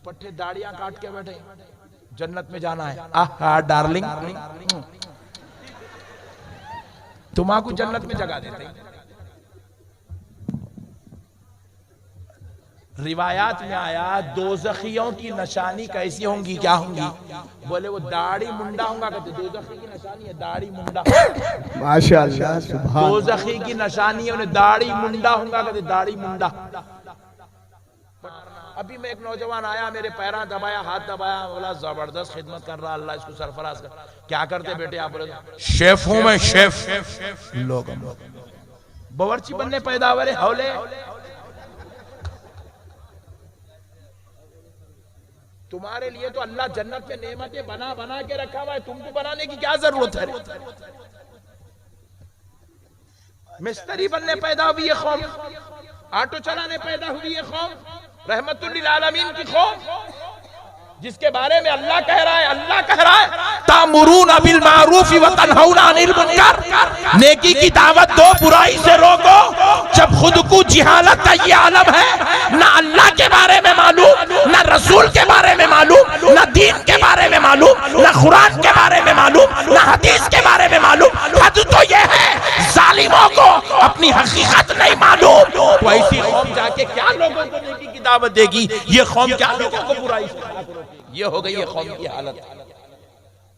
पट्टे दाढ़ियां काट के बैठे, जन्नत में जाना है। आहा डार्लिंग, तुम्हारा जन्नत में जगा देते हैं। रिवायात में आया दोज़खियों की निशानी कैसी होंगी, क्या होंगी? बोले वो दाढ़ी मुंडा होगा। कहते दोज़खी की निशानी है दाढ़ी मुंडा। माशाअल्लाह सुभान। दोज़खी की निशानी है उन्हें दाढ़ी मुंडा होगा। कहते दाढ़ी मुंडा। अभी मैं एक नौजवान आया, मेरे पैरा दबाया, हाथ दबाया, बोला जबरदस्त खिदमत कर रहा, अल्लाह इसको सरफराज कर। क्या करते बेटे आप? बोले शेफ हूं मैं, शेफ। लोग बावर्ची बनने पैदा हुए हौले। तुम्हारे लिए तो अल्लाह जन्नत में नेमतें बना बना के रखा हुआ है, तुमको बनाने की क्या जरूरत है? मिस्त्री बनने पैदा हुई है कौम, ऑटो चलाने पैदा हुई है कौम, रहमतुल लिल आलमीन की कौम, जिसके बारे में अल्लाह कह रहा है तामुरून बिल मारूफ व तनहौना अनिल मुनकर, नेकी की दावत दो, बुराई से रोको। जब खुद को जिहालत का ये आलम है, ना अल्लाह के बारे में मालूम, ना रसूल के बारे में मालूम, ना दीन के बारे में मालूम, ना कुरान के बारे में मालूम, ना हदीस के बारे में मालूम। हद तो ये है जालिमों को अपनी हकीकत नहीं मालूम। तो ऐसी कौम जाके क्या लोगों को नेकी की दावत देगी? ये कौम क्या लोगों को बुराई से? ये हो गई है कौम की हालत।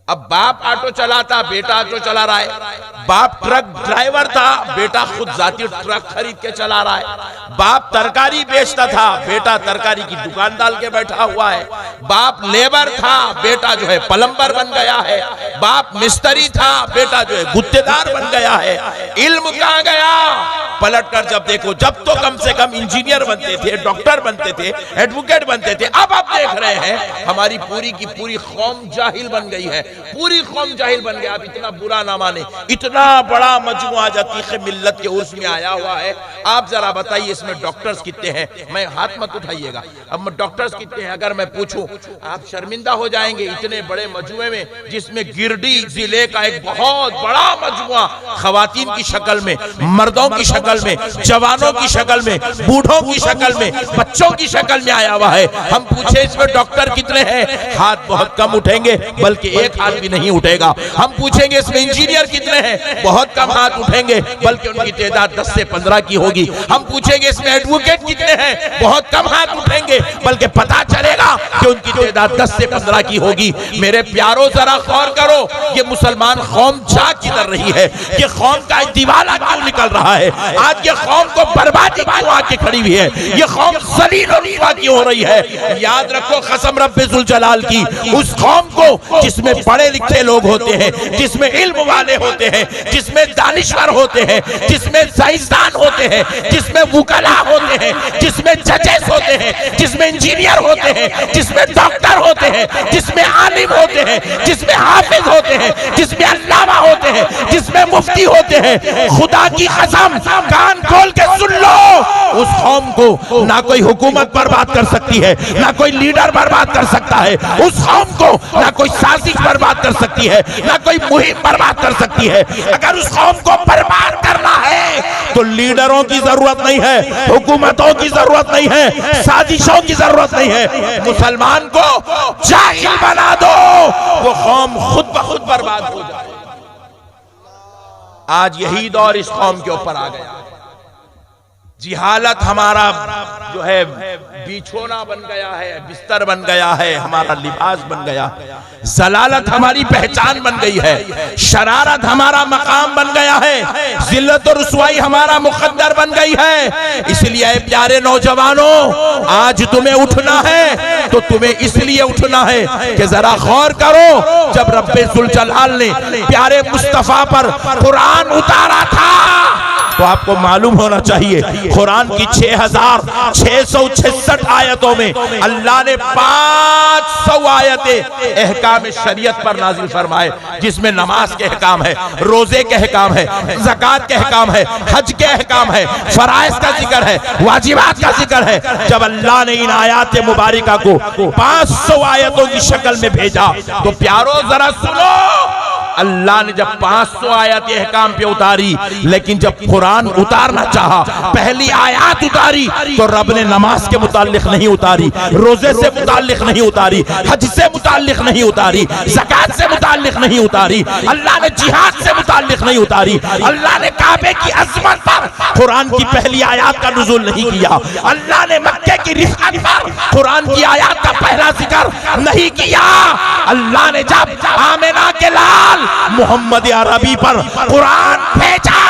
अब बाप ऑटो चलाता, बेटा ऑटो चला रहा है। बाप ट्रक ड्राइवर था, बेटा खुद जाती ट्रक खरीद के चला रहा है। बाप तरकारी बेचता था, बेटा तरकारी की दुकान डाल के बैठा हुआ है। बाप लेबर था, बेटा जो है प्लम्बर बन गया है। बाप मिस्त्री था, बेटा जो है गुत्तेदार बन गया है। इल्म कहाँ गया? पलट कर जब देखो, जब तो कम से कम इंजीनियर बनते थे, डॉक्टर बनते थे, एडवोकेट बनते थे। अब आप देख रहे हैं हमारी पूरी की पूरी कौम जाहिल बन गई है, पूरी कौम जाहिल बन गया। आप इतना बुरा ना माने, इतना बड़ा मजमुआ अतीक़ मिल्लत के उर्स में आया हुआ है। आप जरा बताइए इसमें डॉक्टर्स कितने हैं? मैं हाथ मत उठाइएगा, अब डॉक्टर्स कितने हैं अगर मैं पूछूं आप शर्मिंदा हो जाएंगे। इतने बड़े मजमुए में, जिसमें गिरडी जिले का एक बहुत बड़ा मजमुआ खवातीन की शक्ल में, मर्दों की शक्ल में, जवानों की शक्ल में, बूढ़ों की शक्ल में, बच्चों की शक्ल में आया हुआ है। हम पूछे इसमें डॉक्टर कितने हैं? हाथ बहुत कम उठेंगे, बल्कि एक हाथ भी नहीं उठेगा। हम पूछेंगे इसमें इंजीनियर कितने हैं? बहुत कम हाथ उठेंगे, बल्कि उनकी तादाद 10 से 15 की होगी। हम पूछेंगे इसमें एडवोकेट कितने हैं? बहुत कम हाथ उठेंगे, बल्कि पता चलेगा कि उनकी तादाद 10 से 15 की होगी। मेरे प्यारों जरा गौर करो, ये मुसलमान कौम जा किधर रही है? ये कौम का दिवाला क्यों निकल रहा है? आज ये कौम को बर्बादी क्यों आके खड़ी हुई है? ये कौम ज़लील और नीवा क्यों हो रही है? याद रखो कसम रब्बे ज़ुल जलाल की, उस कौम को जिसमें पढ़े लिखे लोग होते हैं, जिसमें इल्म वाले होते हैं, जिसमें दानिश्वर होते हैं, जिसमें साइंसदान होते हैं, जिसमें वुकला होते हैं, जिसमें जजेस होते हैं, जिसमें इंजीनियर होते हैं, जिसमें डॉक्टर होते हैं, जिसमें आलिम होते हैं, जिसमें हाफिज होते हैं, जिसमें अल्लामा होते हैं, जिसमें मुफ्ती होते हैं। खुदा की कसम कान खोल के सुन लो, उस कौम को ना कोई हुकूमत बर्बाद कर सकती है, ना कोई लीडर बर्बाद कर सकता है। उस कौम को ना कोई साजिश बर्बाद कर सकती है, ना कोई मुहिम बर्बाद कर सकती है। अगर उस कौम को बर्बाद करना है तो लीडरों की जरूरत नहीं है, हुकूमतों की जरूरत नहीं है, साजिशों की जरूरत नहीं है। मुसलमान को जाहिल बना दो, वो कौम खुद ब खुद बर्बाद हो जाए। आज यही दौर इस कौम के ऊपर आ गया। जिहालत हमारा जो है बिछोना बन गया है, बिस्तर बन गया है, हमारा लिबास बन गया है। जलालत हमारी पहचान बन गई है, शरारत हमारा मकाम बन गया है, जिल्लत और रुसवाई हमारा मुकद्दर बन गई है। इसलिए प्यारे नौजवानों, आज तुम्हें उठना है तो तुम्हें इसलिए उठना है कि जरा गौर करो, जब रब्बे ज़ुल जलाल ने प्यारे मुस्तफा पर कुरान उतारा था तो आपको मालूम होना चाहिए कुरान की 6666 आयतों में अल्लाह ने 500 आयतें अहकाम शरीयत पर नाजिल फरमाए, जिसमें नमाज के अहकाम है, रोजे के अहकाम है, ज़कात के अहकाम है, हज के अहकाम है, फराइज़ का जिक्र है, वाजिबात का जिक्र है। जब अल्लाह ने इन आयात मुबारिका को 500 आयतों की शक्ल में भेजा तो प्यारो जरा सुनो, अल्लाह ने जब 500 आयत अहकाम पे उतारी, लेकिन जब कुरान उतारना चाहा, पहली आयत उतारी तो रब ने नमाज के मुतालिक नहीं उतारी, रोजे से मुतालिक नहीं उतारी, हज से मुतालिक नहीं उतारी, ज़कात से मुतालिक नहीं उतारी, अल्लाह ने जिहाद से मुतालिक नहीं उतारी, अल्लाह ने काबे की अज़मत पर कुरान की पहली आयत का नुज़ूल नहीं किया, अल्लाह ने मक्के की रिफ़अत पर कुरान की आयत का पहला जिक्र नहीं किया। अल्लाह ने जब आमिना के लाल मोहम्मद अरबी पर कुरान भेजा,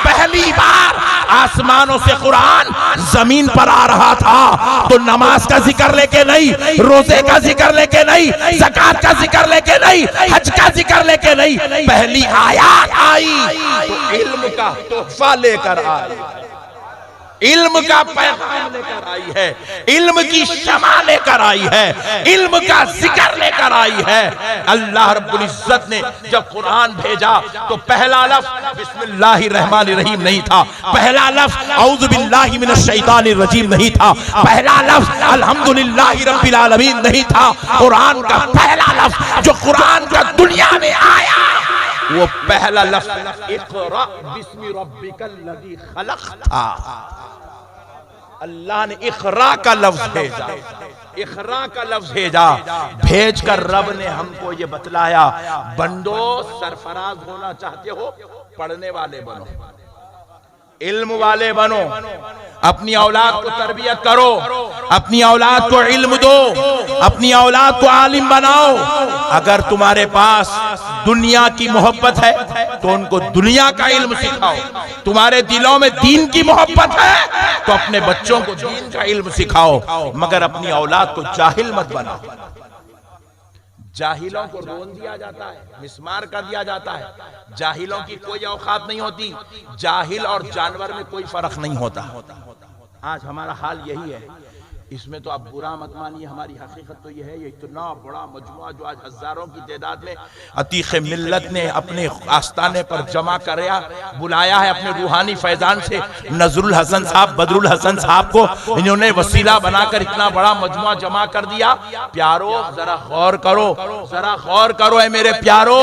पहली बार आसमानों से कुरान जमीन पर आ रहा था, तो नमाज का जिक्र लेके नहीं, रोजे का जिक्र लेके नहीं, ज़कात का जिक्र लेके नहीं, हज का जिक्र लेके नहीं, पहली आयत आई तो इल्म का तोहफा लेकर आई, इल्म का पैगाम लेकर आई है, इल्म की शमा लेकर आई है, इल्म का जिक्र लेकर आई है। अल्लाह रब्बुल इज्जत ने जब कुरान भेजा तो पहला लफ्ज़ बिस्मिल्लाहिर रहमानिर रहीम नहीं था, पहला लफ्ज़ औज़ु बिल्लाहि मिनश शैतानिर रजीम नहीं था, पहला लफ्ज़ अल्हम्दुलिल्लाहि रब्बिल आलमीन नहीं था। कुरान का पहला लफ्ज़ जो कुरान का दुनिया में आया, वो पहला लफ्ज़ इक़रा बिस्मि रब्बिकल्लज़ी खलक़ था। अल्लाह ने इक़रा का लफ्ज़ भेजा, इक़रा का लफ्ज़ भेजा, भेज कर रब ने हमको ये बतलाया, बंदो सरफराज होना चाहते हो, पढ़ने वाले बनो, इल्म वाले बनो, अपनी औलाद को तरबियत करो, अपनी औलाद को इल्म दो, अपनी औलाद को आलिम बनाओ। अगर तुम्हारे पास दुनिया की मोहब्बत है तो उनको दुनिया का इल्म सिखाओ, तुम्हारे दिलों में दीन की मोहब्बत है तो अपने बच्चों को दीन का इल्म सिखाओ, मगर अपनी औलाद को जाहिल मत बनाओ। जाहिलों को रोन दिया जाता है, मिस्मार कर दिया जाता है, जाहिलों की कोई औकात नहीं होती, जाहिल और जानवर में कोई फर्क नहीं होता। आज हमारा हाल यही है, इसमें तो आप बुरा मत मानिए, हमारी हकीकत तो यह है, ये इतना बड़ा मजमुआ जो आज हजारों की तादाद में अतीक़ मिल्लत ने अपने आस्ताने पर जमा कराया, बुलाया है अपने रूहानी फैजान से नजरुल हसन साहब, बदरुल हसन साहब को इन्होंने वसीला बनाकर इतना बड़ा मजमुआ जमा कर दिया। प्यारो जरा गौर करो, जरा गौर करो है मेरे प्यारो,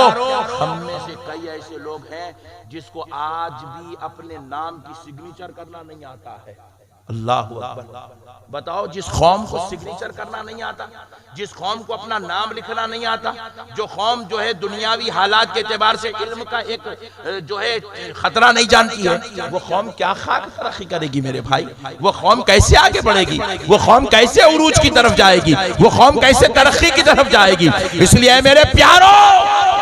हम में से कई ऐसे लोग हैं जिसको आज भी अपने नाम की सिग्नेचर करना नहीं आता है। अल्लाह अकबर। बताओ, जिस कौम को सिग्नेचर करना नहीं आता, जिस कौम को अपना नाम लिखना नहीं आता, जो कौम जो है दुनियावी हालात के एतबार से इल्म का एक जो है खतरा नहीं जानती है, वो कौम क्या खाक तरक्की करेगी मेरे भाई? वो कौम कैसे आगे बढ़ेगी? वो कौम कैसे उरूज की तरफ जाएगी? वो कौम कैसे तरक्की की तरफ जाएगी? इसलिए मेरे प्यारो,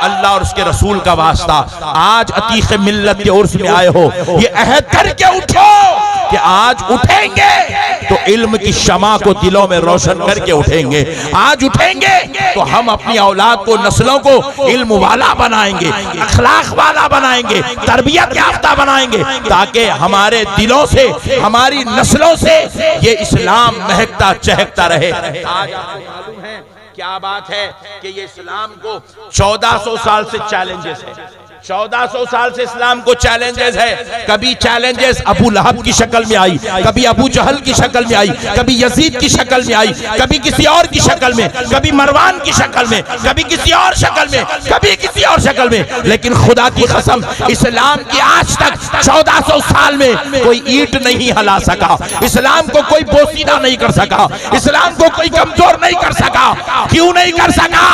अल्लाह और उसके रसूल का वास्ता, आज अतीक़ मिल्लत के उर्स में आए हो, ये अहद करके उठो कि आज उठेंगे तो इल्म की शमा को दिलों में रोशन करके उठेंगे। आज उठेंगे तो हम अपनी औलाद को, नस्लों को इल्म वाला बनाएंगे, अखलाक वाला बनाएंगे, तरबियत याफ्ता बनाएंगे, ताकि हमारे दिलों से, हमारी नस्लों से ये इस्लाम महकता चहकता रहे। आज आपको मालूम है क्या बात है कि ये इस्लाम को 1400 साल से चैलेंजेस है, 1400 साल से इस्लाम को चैलेंजेस है। कभी चैलेंजेस अबू लहब की शक्ल में आई, कभी अबू जहल की शक्ल में आई, कभी यजीद की शक्ल में आई, कभी किसी और की शक्ल में, कभी मरवान की शक्ल में, कभी किसी और शक्ल में, कभी किसी और शक्ल में, लेकिन खुदा की कसम इस्लाम की आज तक 1400 साल में कोई ईंट नहीं हिला सका, इस्लाम को कोई बोसीदा नहीं कर सका, इस्लाम को कोई कमजोर नहीं कर सका। क्यों नहीं कर सका?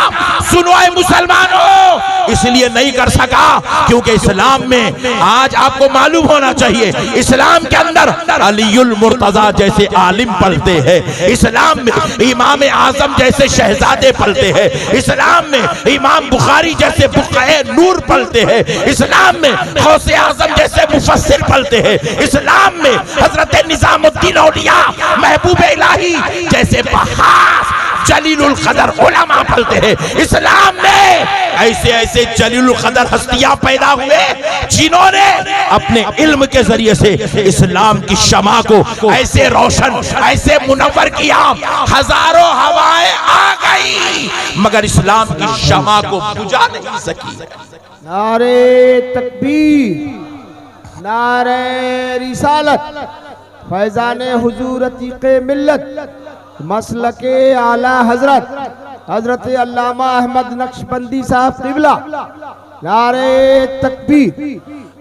सुनो ऐ मुसलमानों, इसलिए नहीं कर सका क्योंकि इस्लाम में आज आपको मालूम होना चाहिए, इस्लाम के अंदर अलीउल मुर्तजा जैसे आलिम पलते हैं, इस्लाम में इमाम आजम जैसे शहजादे पलते हैं, इस्लाम में इमाम बुखारी जैसे बुक़ए नूर पलते हैं, इस्लाम में गौसे आजम जैसे मुफस्सिर पलते हैं, इस्लाम में हजरत निजामुद्दीन औलिया महबूब इलाही जैसे बहास जलीलुल कदर उलमा पलते हैं। इस्लाम में ऐसे ऐसे जलीलुल कदर हस्तियां पैदा हुए जिन्होंने अपने इल्म के जरिए से इस्लाम की शमा को ऐसे रोशन, ऐसे मुनव्वर किया, हजारों हवाएं आ गई मगर इस्लाम की शमा को बुझा नहीं सकी। नारे तकबीर, नारे रिसालत, फैजाने हुजूर अतीक़े मिल्लत, मसलके आला हजरत हजरत अल्लामा अहमद नक्शबंदी साहब क़िबला नारे तकबीर।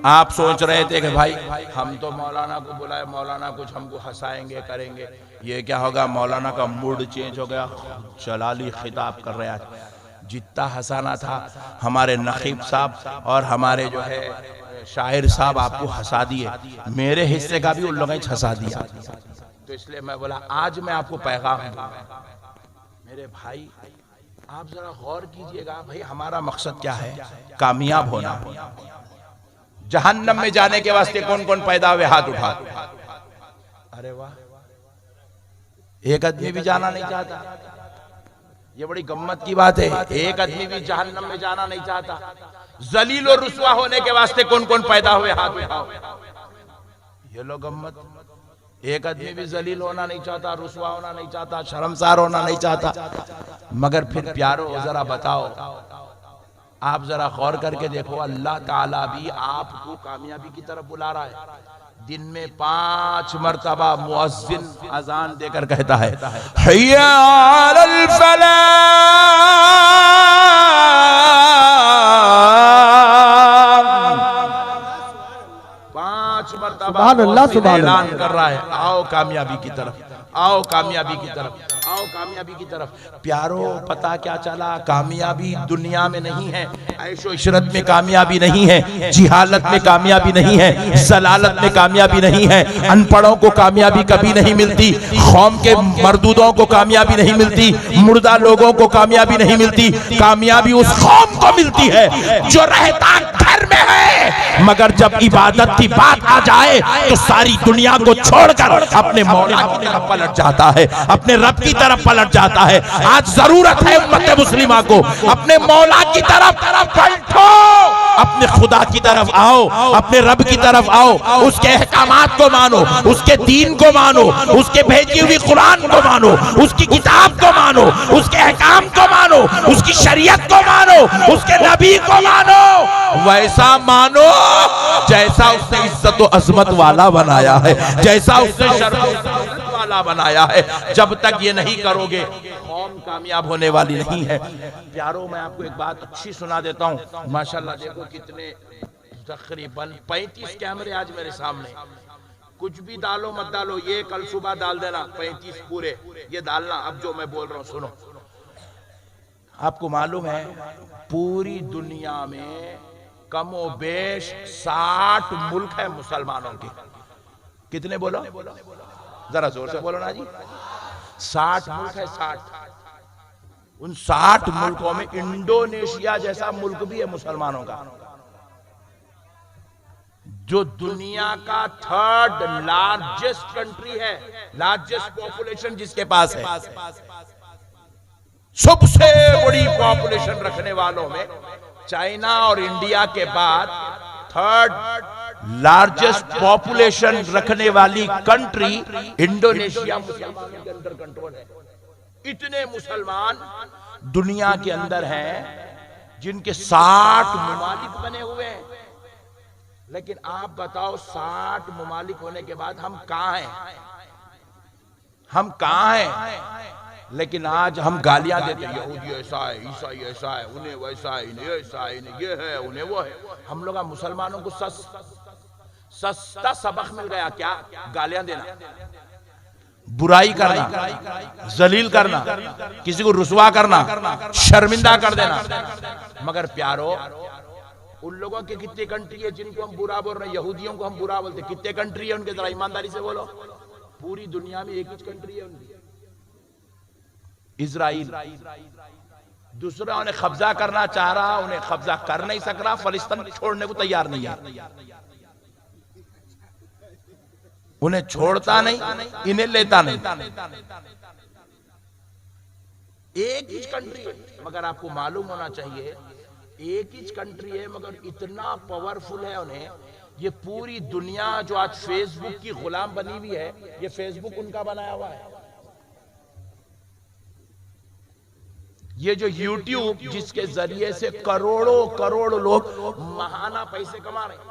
आप सोच रहे थे कि भाई हम तो मौलाना को बुलाए, मौलाना कुछ हमको हंसाएंगे करेंगे, ये क्या होगा, मौलाना का मूड चेंज हो गया, जलाली खिताब कर रहे हैं। जितना हंसाना था हमारे नकीब साहब और हमारे जो है शायर साहब आपको हंसा दिए, मेरे हिस्से का भी उन लोगों ने हंसा दिया। तो इसलिए मैं बोला आज मैं आपको पैगाम दूंगा। मेरे भाई आप जरा गौर कीजिएगा, भाई हमारा मकसद क्या है, कामयाब होना। जहन्नम में जाने के वास्ते कौन कौन पैदा हुए, हाथ उठा। अरे वाह, एक आदमी भी जाना नहीं चाहता। ये बड़ी गम्मत की बात है, एक आदमी भी जहन्नम में जाना नहीं चाहता। जलील और रुसवा होने के वास्ते कौन कौन पैदा हुए, हाथ उठाओ। ये लो गम्मत, एक आदमी भी जलील होना नहीं चाहता, रुसवा होना नहीं चाहता, शर्मसार होना नहीं चाहता। मगर फिर प्यारो जरा बताओ, आप जरा गौर करके देखो, अल्लाह ताला भी आपको कामयाबी की तरफ बुला रहा है। दिन में 5 मरतबा मुअज्जिन अजान देकर कहता है, हय्या अलल फलाह, 5 मरतबा ऐलान कर रहा है, आओ कामयाबी की तरफ, आओ कामयाबी की तरफ, आओ कामयाबी की तरफ। प्यारो पता क्या चला, कामयाबी दुनिया में नहीं है, ऐशो इशरत में कामयाबी नहीं है, जिहालत में कामयाबी नहीं है, जलालत में कामयाबी नहीं है, अनपढ़ों को कामयाबी कभी नहीं मिलती, कौम के मरदूदों को कामयाबी नहीं मिलती, मुर्दा लोगों को कामयाबी नहीं मिलती। कामयाबी उस कौम को मिलती है जो रहता घर में है, मगर जब इबादत की बात आ जाए तो सारी दुनिया को छोड़कर अपने मौला की तरफ पलट जाता है, अपने रब की तरफ पलट जाता है। आज जरूरत है उम्मत मुस्लिमा को अपने मौला की तरफ पलटो, अपने खुदा की तरफ आओ, अपने रब की तरफ आओ, उसके अहकामात को मानो, उसके दीन को मानो, उसके भेजी हुई कुरान को मानो, उसकी किताब को मानो, उसके अहकाम को मानो, उसकी शरीयत को मानो, उसके नबी को मानो, वैसा मानो जैसा उसने इज्जत और अजमत वाला बनाया है, जैसा उसने शर्फ वाला बनाया है। जब तक ये नहीं करोगे कौम कामयाब होने वाली नहीं है। प्यारो मैं आपको एक बात अच्छी सुना देता हूँ। माशाल्लाह देखो कितने तकरीबन 35 कैमरे आज मेरे सामने। कुछ भी डालो मत डालो, ये कल सुबह डाल देना, 35 पूरे ये डालना। अब जो मैं बोल रहा हूँ सुनो। आपको मालूम है पूरी दुनिया में कमो बेश 60 मुल्क है मुसलमानों के। कितने बोलो, जरा जोर से बोलो ना जी। 60 मुल्क है, 60। उन 60 मुल्कों में इंडोनेशिया जैसा मुल्क भी है मुसलमानों का, जो दुनिया का 3rd लार्जेस्ट कंट्री है, लार्जेस्ट पॉपुलेशन जिसके पास है। सबसे बड़ी पॉपुलेशन रखने वालों में चाइना और इंडिया के बाद 3rd लार्जेस्ट पॉपुलेशन रखने वाली कंट्री इंडोनेशिया मुसलमानों के अंडर कंट्रोल है। इतने मुसलमान दुनिया के अंदर हैं जिनके 60 ममालिक बने हुए हैं। लेकिन आप बताओ 60 ममालिक होने के बाद हम कहां हैं, हम कहां हैं? लेकिन आज हम गालियां देते हैं, यहूदी ऐसा है, ईसाई ऐसा है, उन्हें वैसा है, इन्हें ऐसा है, इन्हें ये है, उन्हें वो है। हम लोग मुसलमानों को सस्ता सबक मिल गया क्या? गालियां देना, बुराई करना, जलील करना, किसी को रुसवा करना, शर्मिंदा कर देना। मगर प्यारो उन लोगों की कितनी कंट्री है जिनको हम बुरा बोल रहे हैं? यहूदियों को हम बुरा बोलते, कितने कंट्री है उनके? जरा ईमानदारी से बोलो। पूरी दुनिया में एक ही कंट्री है उनकी, इजराइल। दूसरा उन्हें कब्जा करना चाह रहा, उन्हें कब्जा कर नहीं सक रहा, फलिस्तीन छोड़ने को तैयार नहीं है। उन्हें छोड़ता नहीं, इन्हें लेता नहीं। एक ही कंट्री है, मगर आपको मालूम होना चाहिए एक ही कंट्री है मगर इतना पावरफुल है उन्हें। ये पूरी दुनिया जो आज फेसबुक की गुलाम बनी हुई है, ये फेसबुक उनका बनाया हुआ है। ये जो यूट्यूब जिसके जरिए से करोड़ों लोग महाना पैसे कमा रहे हैं।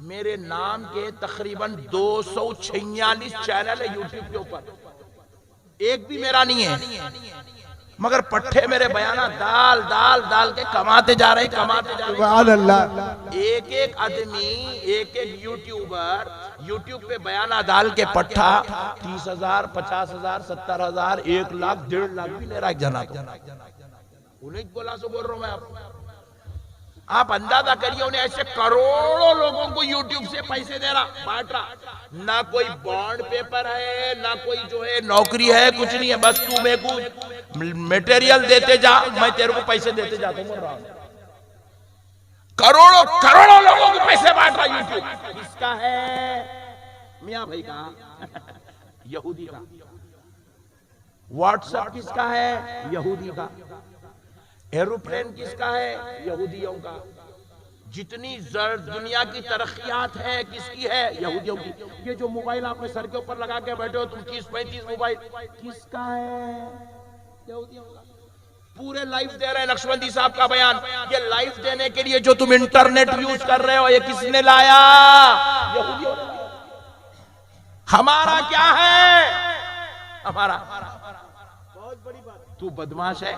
मेरे नाम के तकरीबन 246 चैनल है यूट्यूब के ऊपर, एक भी मेरा नहीं है। मगर पट्टे मेरे बयाना डाल डाल डाल के कमाते जा रहे, कमाते जा रहे। सुभान अल्लाह। एक एक आदमी, एक एक यूट्यूबर यूट्यूब पे बयाना डाल के पट्टा 30,000, 50,000, 70,000, 1 लाख, 1.5 लाख भी ले रहा है जना। उन्हें बोला सो बोल रहा हूं मैं आपको। आप अंदाजा करिए, उन्हें ऐसे करोड़ों लोगों को यूट्यूब से पैसे दे रहा, बांट रहा। ना कोई बॉन्ड पेपर है, ना कोई जो है नौकरी है, कुछ नहीं है। बस तू मेरे को मटेरियल देते जा, मैं तेरे को पैसे देते जाता हूं। करोड़ों करोड़ों लोगों को पैसे बांट रहा यूट्यूब। किसका है? मियां भाई का, यहूदी का। व्हाट्सएप किसका है? यहूदी का। एरोप्लेन किसका है? यहूदियों का। जितनी दुनिया की तरक्कियात है किसकी है? यहूदियों की। ये जो मोबाइल आपने सर के ऊपर लगा के बैठे हो तुम, 30-35 मोबाइल, किसका है? यहूदियों का। पूरे लाइव दे रहे हैं नक्शबंदी साहब का बयान। ये लाइव देने के लिए जो तुम इंटरनेट यूज कर रहे हो, ये किसने लाया? यहूदियों ने। हमारा क्या है? हमारा तू बदमाश है,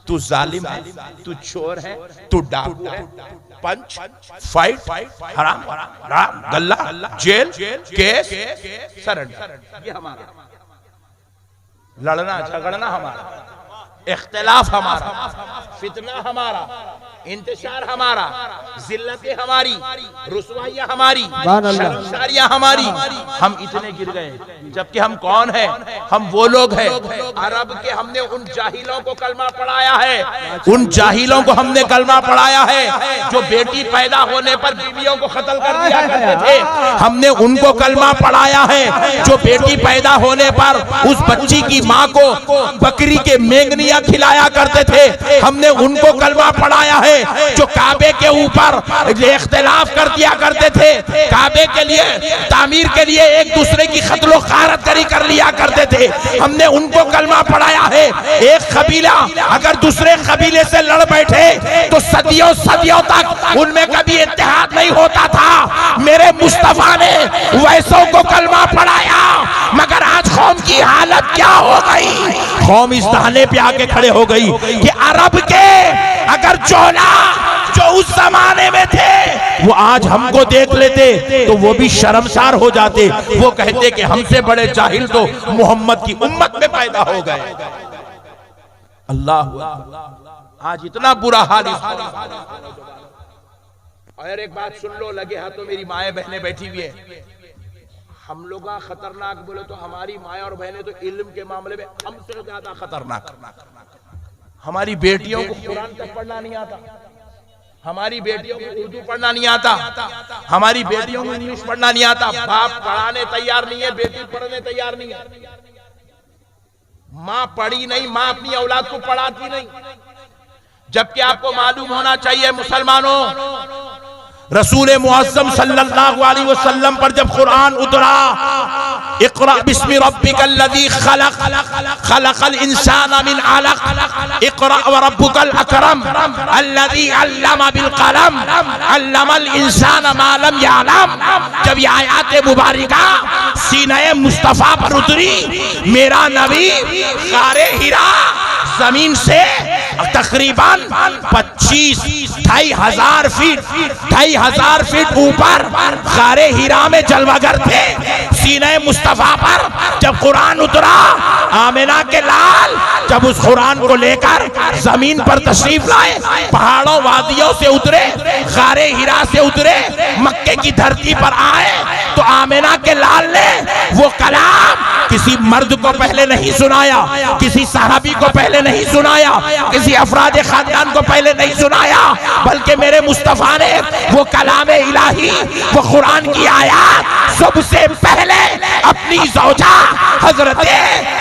तू जालिम है, तू चोर है, तू डाकू है, पंच, फाइट, हराम, गल्ला, जेल, केस, सरेंडर। ये हमारा लड़ना झगड़ना हमारा, इख्तिलाफ हमारा, फितना हमारा, इंतशार हमारा, जिल्लतें हमारी, रुसवाइयां हमारी, शर्मसारियां हमारी। हम इतने गिर गए, जबकि हम कौन है? हम वो लोग हैं अरब के। हमने उन जाहिलों को कलमा पढ़ाया है, उन जाहिलों को हमने कलमा पढ़ाया है जो बेटी पैदा होने पर बीवियों को कत्ल कर दिया करते थे। हमने उनको कलमा पढ़ाया है जो बेटी पैदा होने पर उस बच्ची की माँ को बकरी के मेंगनियां खिलाया करते थे। हमने उनको कलमा पढ़ाया है जो काबे के ऊपर इख्तिलाफ कर दिया करते थे। काबे के लिए तामीर के लिए एक दूसरे की खत्लो खारतगरी कर लिया करते थे। हमने उनको कलमा पढ़ाया है। एक कबीला अगर दूसरे कबीले से लड़ बैठे तो सदियों सदियों तक उनमें कभी इत्तेहाद नहीं होता था। मेरे मुस्तफा ने वैसों को कलमा पढ़ाया, मगर आज कौम की हालत क्या हो गई? कौम इस दाने पे आके खड़े हो गई कि अरब के अगर चोला जो उस जमाने में थे वो आज हमको देख लेते तो वो भी शर्मसार हो जाते। वो कहते कि हमसे बड़े जाहिल तो मोहम्मद की उम्मत में पैदा हो गए। अल्लाह, आज इतना बुरा हाल। और एक बात सुन लो, लगे हाथों मेरी माएं बहनें बैठी हुई है। हम लोग खतरनाक बोले तो हमारी माएं और बहनें तो इल्म के मामले में हमसे ज्यादा खतरनाक। हमारी बेटियों को कुरान तक पढ़ना नहीं आता, हमारी बेटियों को उर्दू पढ़ना नहीं आता, हमारी बेटियों को इंग्लिश पढ़ना नहीं आता। बाप पढ़ाने तैयार नहीं है, बेटी पढ़ने तैयार नहीं है। माँ पढ़ी नहीं, माँ अपनी औलाद को पढ़ाती नहीं। जबकि आपको मालूम होना चाहिए मुसलमानों, रसूल मुअज़्ज़म सल्लल्लाहु अलैहि वसल्लम पर जब कुरान उतरा, इक़रा बिस्मि रब्बिकल्लज़ी खलक़ खलक़ल इंसाना मिन अलक़ इक़रा व रब्बुकल अकरम अल्लज़ी अल्लमा बिल क़लम अल्लमल इंसाना मा लम यअलम। जब ये आयत मुबारका सीने मुस्तफा पर उतरी, मेरा नबी गारे हिरा जमीन से तकरीबन 2,500 फीट ऊपर गारे हिरा में जलवागर थे। सीने मुस्तफा पर जब कुरान उतरा, आमिना के लाल जब उस कुरान को लेकर जमीन पर तशरीफ लाए, पहाड़ों वादियों से उतरे, गारे हिरा से उतरे, मक्के की धरती पर आए, तो आमिना के लाल ने वो कलाम किसी मर्द को पहले नहीं सुनाया, किसी सहाबी को पहले नहीं सुनाया, किसी अफराद खानदान को पहले नहीं सुनाया, बल्कि मेरे मुस्तफा ने वो कलामे इलाही, वो कुरान की आयत सबसे पहले अपनी ज़ौजा हजरत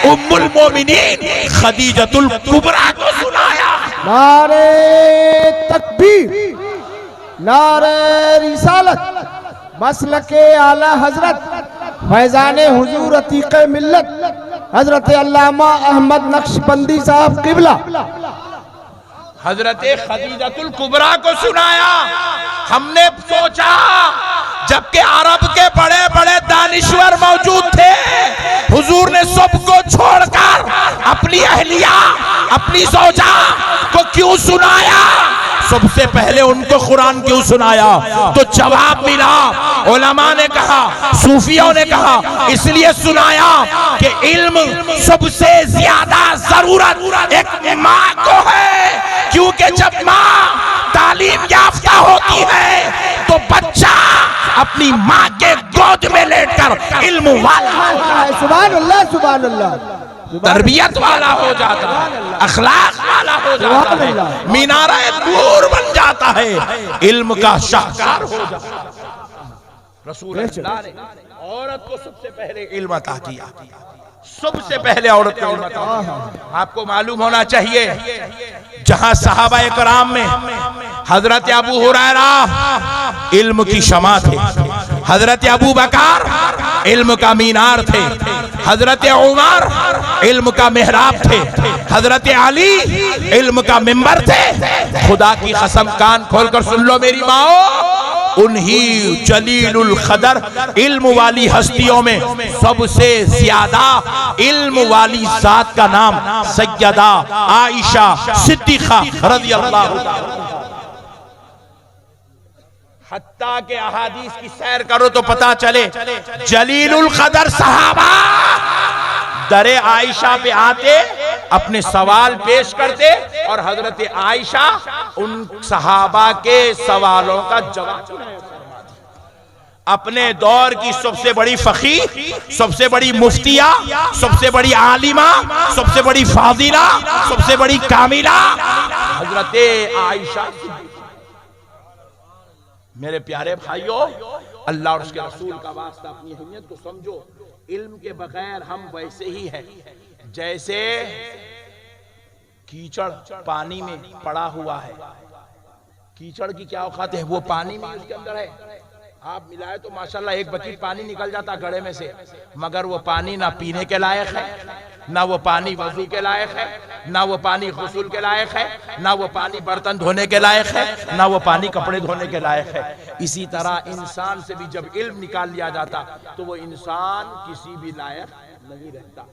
उम्मुल मोमिनीन खदीजतुल कुबरा को सुनाया। नारे तकबीर, नारे रिसालत, मसलके आला हजरत फैजाने हुजूर अतीक़े मिल्लत हजरत अल्लामा अहमद नक्शबंदी साहब किबला हजरत खदीजतुल कुबरा को सुनाया। हमने सोचा जबकि अरब के बड़े बड़े दानिश्वर मौजूद थे। हुजूर ने सबको छोड़कर अपनी अहलिया, अपनी ज़ौजा को क्यों सुनाया? सबसे पहले उनको कुरान क्यों सुनाया? तो जवाब मिला, उलमा ने कहा, सूफियों ने कहा, इसलिए सुनाया कि इल्म सबसे ज्यादा जरूरत एक माँ को है, क्योंकि जब माँ तालीम याफ्ता होती है तो बच्चा अपनी माँ के गोद में लेटकर इल्म वाला होता है। सुभान अल्लाह, सुभान अल्लाह, तरबियत वाला हो जाता है, अखलाक वाला हो जाता है, मीनारा नूर बन जाता है, इल्म का शाहकार हो जाता है। रसूल अल्लाह ने औरत को सबसे पहले इल्म अता किया, सबसे पहले औरत को इल्म अता किया। आपको मालूम होना चाहिए, जहां सहाबा इकराम में हजरत अबू हुरैरा इल्म की शमा थे, हजरत अबू बकर इल्म का मीनार थे, हजरत उमर इल्म का मेहराब थे, हजरत अली इल्म का मिंबर थे। खुदा की कसम कान खोलकर सुन लो मेरी माओ, उन्हीं जलीलुल कदर इल्म वाली हस्तियों में सबसे ज्यादा इल्म वाली जात का नाम सैयदा आयशा सिद्दीक़ा रज़ियल्लाहु ताला। हत्ता के अहादीस की सैर करो तो पता चले, जलीलुल कदर सहाबा दरे आयशा पे आते, अपने सवाल पेश करते और हजरत आयशा उन सहाबा के सवालों का जवाब। अपने दौर की सबसे बड़ी फकीह, सबसे बड़ी मुफ्तिया, सबसे बड़ी आलिमा, सबसे बड़ी फाजिला, सबसे बड़ी कामिला हजरत आयशा। मेरे प्यारे भाइयों, अल्लाह और उसके रसूल का वास्ता, अपनी अहमियत को समझो। इल्म के बगैर हम वैसे ही हैं जैसे कीचड़ पानी में पड़ा हुआ है। कीचड़ की क्या औकात है, वो पानी में उसके अंदर है, आप मिलाए तो माशाल्लाह एक बकेट पानी निकल जाता घड़े में से, मगर वो पानी ना पीने के लायक है, ना वो पानी वजू के लायक है, ना वो पानी गुस्ल के लायक है, ना वो पानी बर्तन धोने के लायक है, ना वो पानी कपड़े धोने के लायक है। इसी तरह इंसान से भी जब इल्म निकाल लिया जाता तो वो इंसान किसी भी लायक नहीं रहता।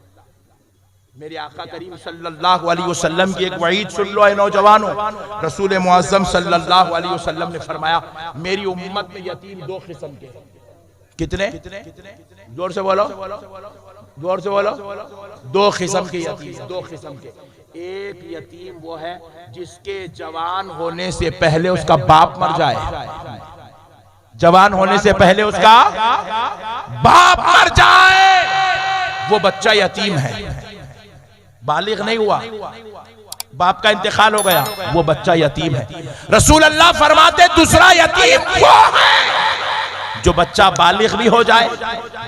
मेरे आका करीम सल्लल्लाहु अलैहि वसल्लम की एक वईद सुन लो ऐ नौजवानों। रसूल मुअज्जम सल्लल्लाहु अलैहि वसल्लम ने फरमाया, मेरी उम्मत में यतीम दो किस्म के। कितने? जोर से बोलो, जोर से बोलो। दो किस्म के यतीम, दो किस्म के। एक यतीम वो है जिसके जवान होने से पहले उसका बाप मर जाए, जवान होने से पहले उसका बाप मर जाए, वो बच्चा यतीम है, बालिग नहीं हुआ, बाप का इंतकाल हो गया, वो बच्चा यतीम है। रसूल अल्लाह फरमाते दूसरा यतीम वो है जो बच्चा बालिग भी हो जाए,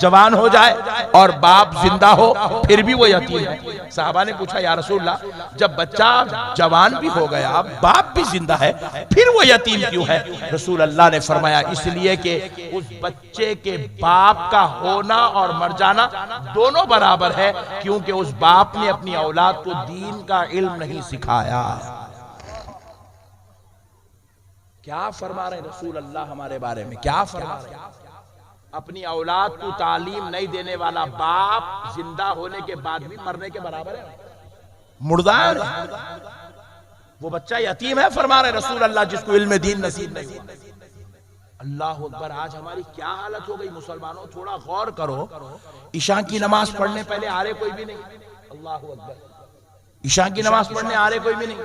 जवान हो जाए और बाप जिंदा हो, फिर भी वो यतीम है। साहबा ने पूछा, या रसूलल्लाह, जब बच्चा जवान भी हो गया, बाप भी जिंदा है, फिर वो यतीम क्यों है? रसूल अल्लाह ने फरमाया, इसलिए कि उस बच्चे के बाप का होना और मर जाना दोनों बराबर है, क्योंकि उस बाप ने अपनी औलाद को दीन का इल्म नहीं सिखाया। क्या फरमा रहे रसूल अल्लाह हमारे बारे में, क्या फरमा रहे? अपनी औलाद को तालीम नहीं देने वाला बाप जिंदा होने के बाद भी मरने के बराबर है, मुर्दा है, वो बच्चा यतीम है। फरमा रहे रसूल अल्लाह, जिसको इल्म दीन नसीब नहीं हुआ। अल्लाह अकबर, आज हमारी क्या हालत हो गई मुसलमानों, थोड़ा गौर करो। ईशा की नमाज पढ़ने पहले आ रहे कोई भी नहीं, अल्लाह अकबर, ईशा की नमाज पढ़ने आ रहे कोई भी नहीं।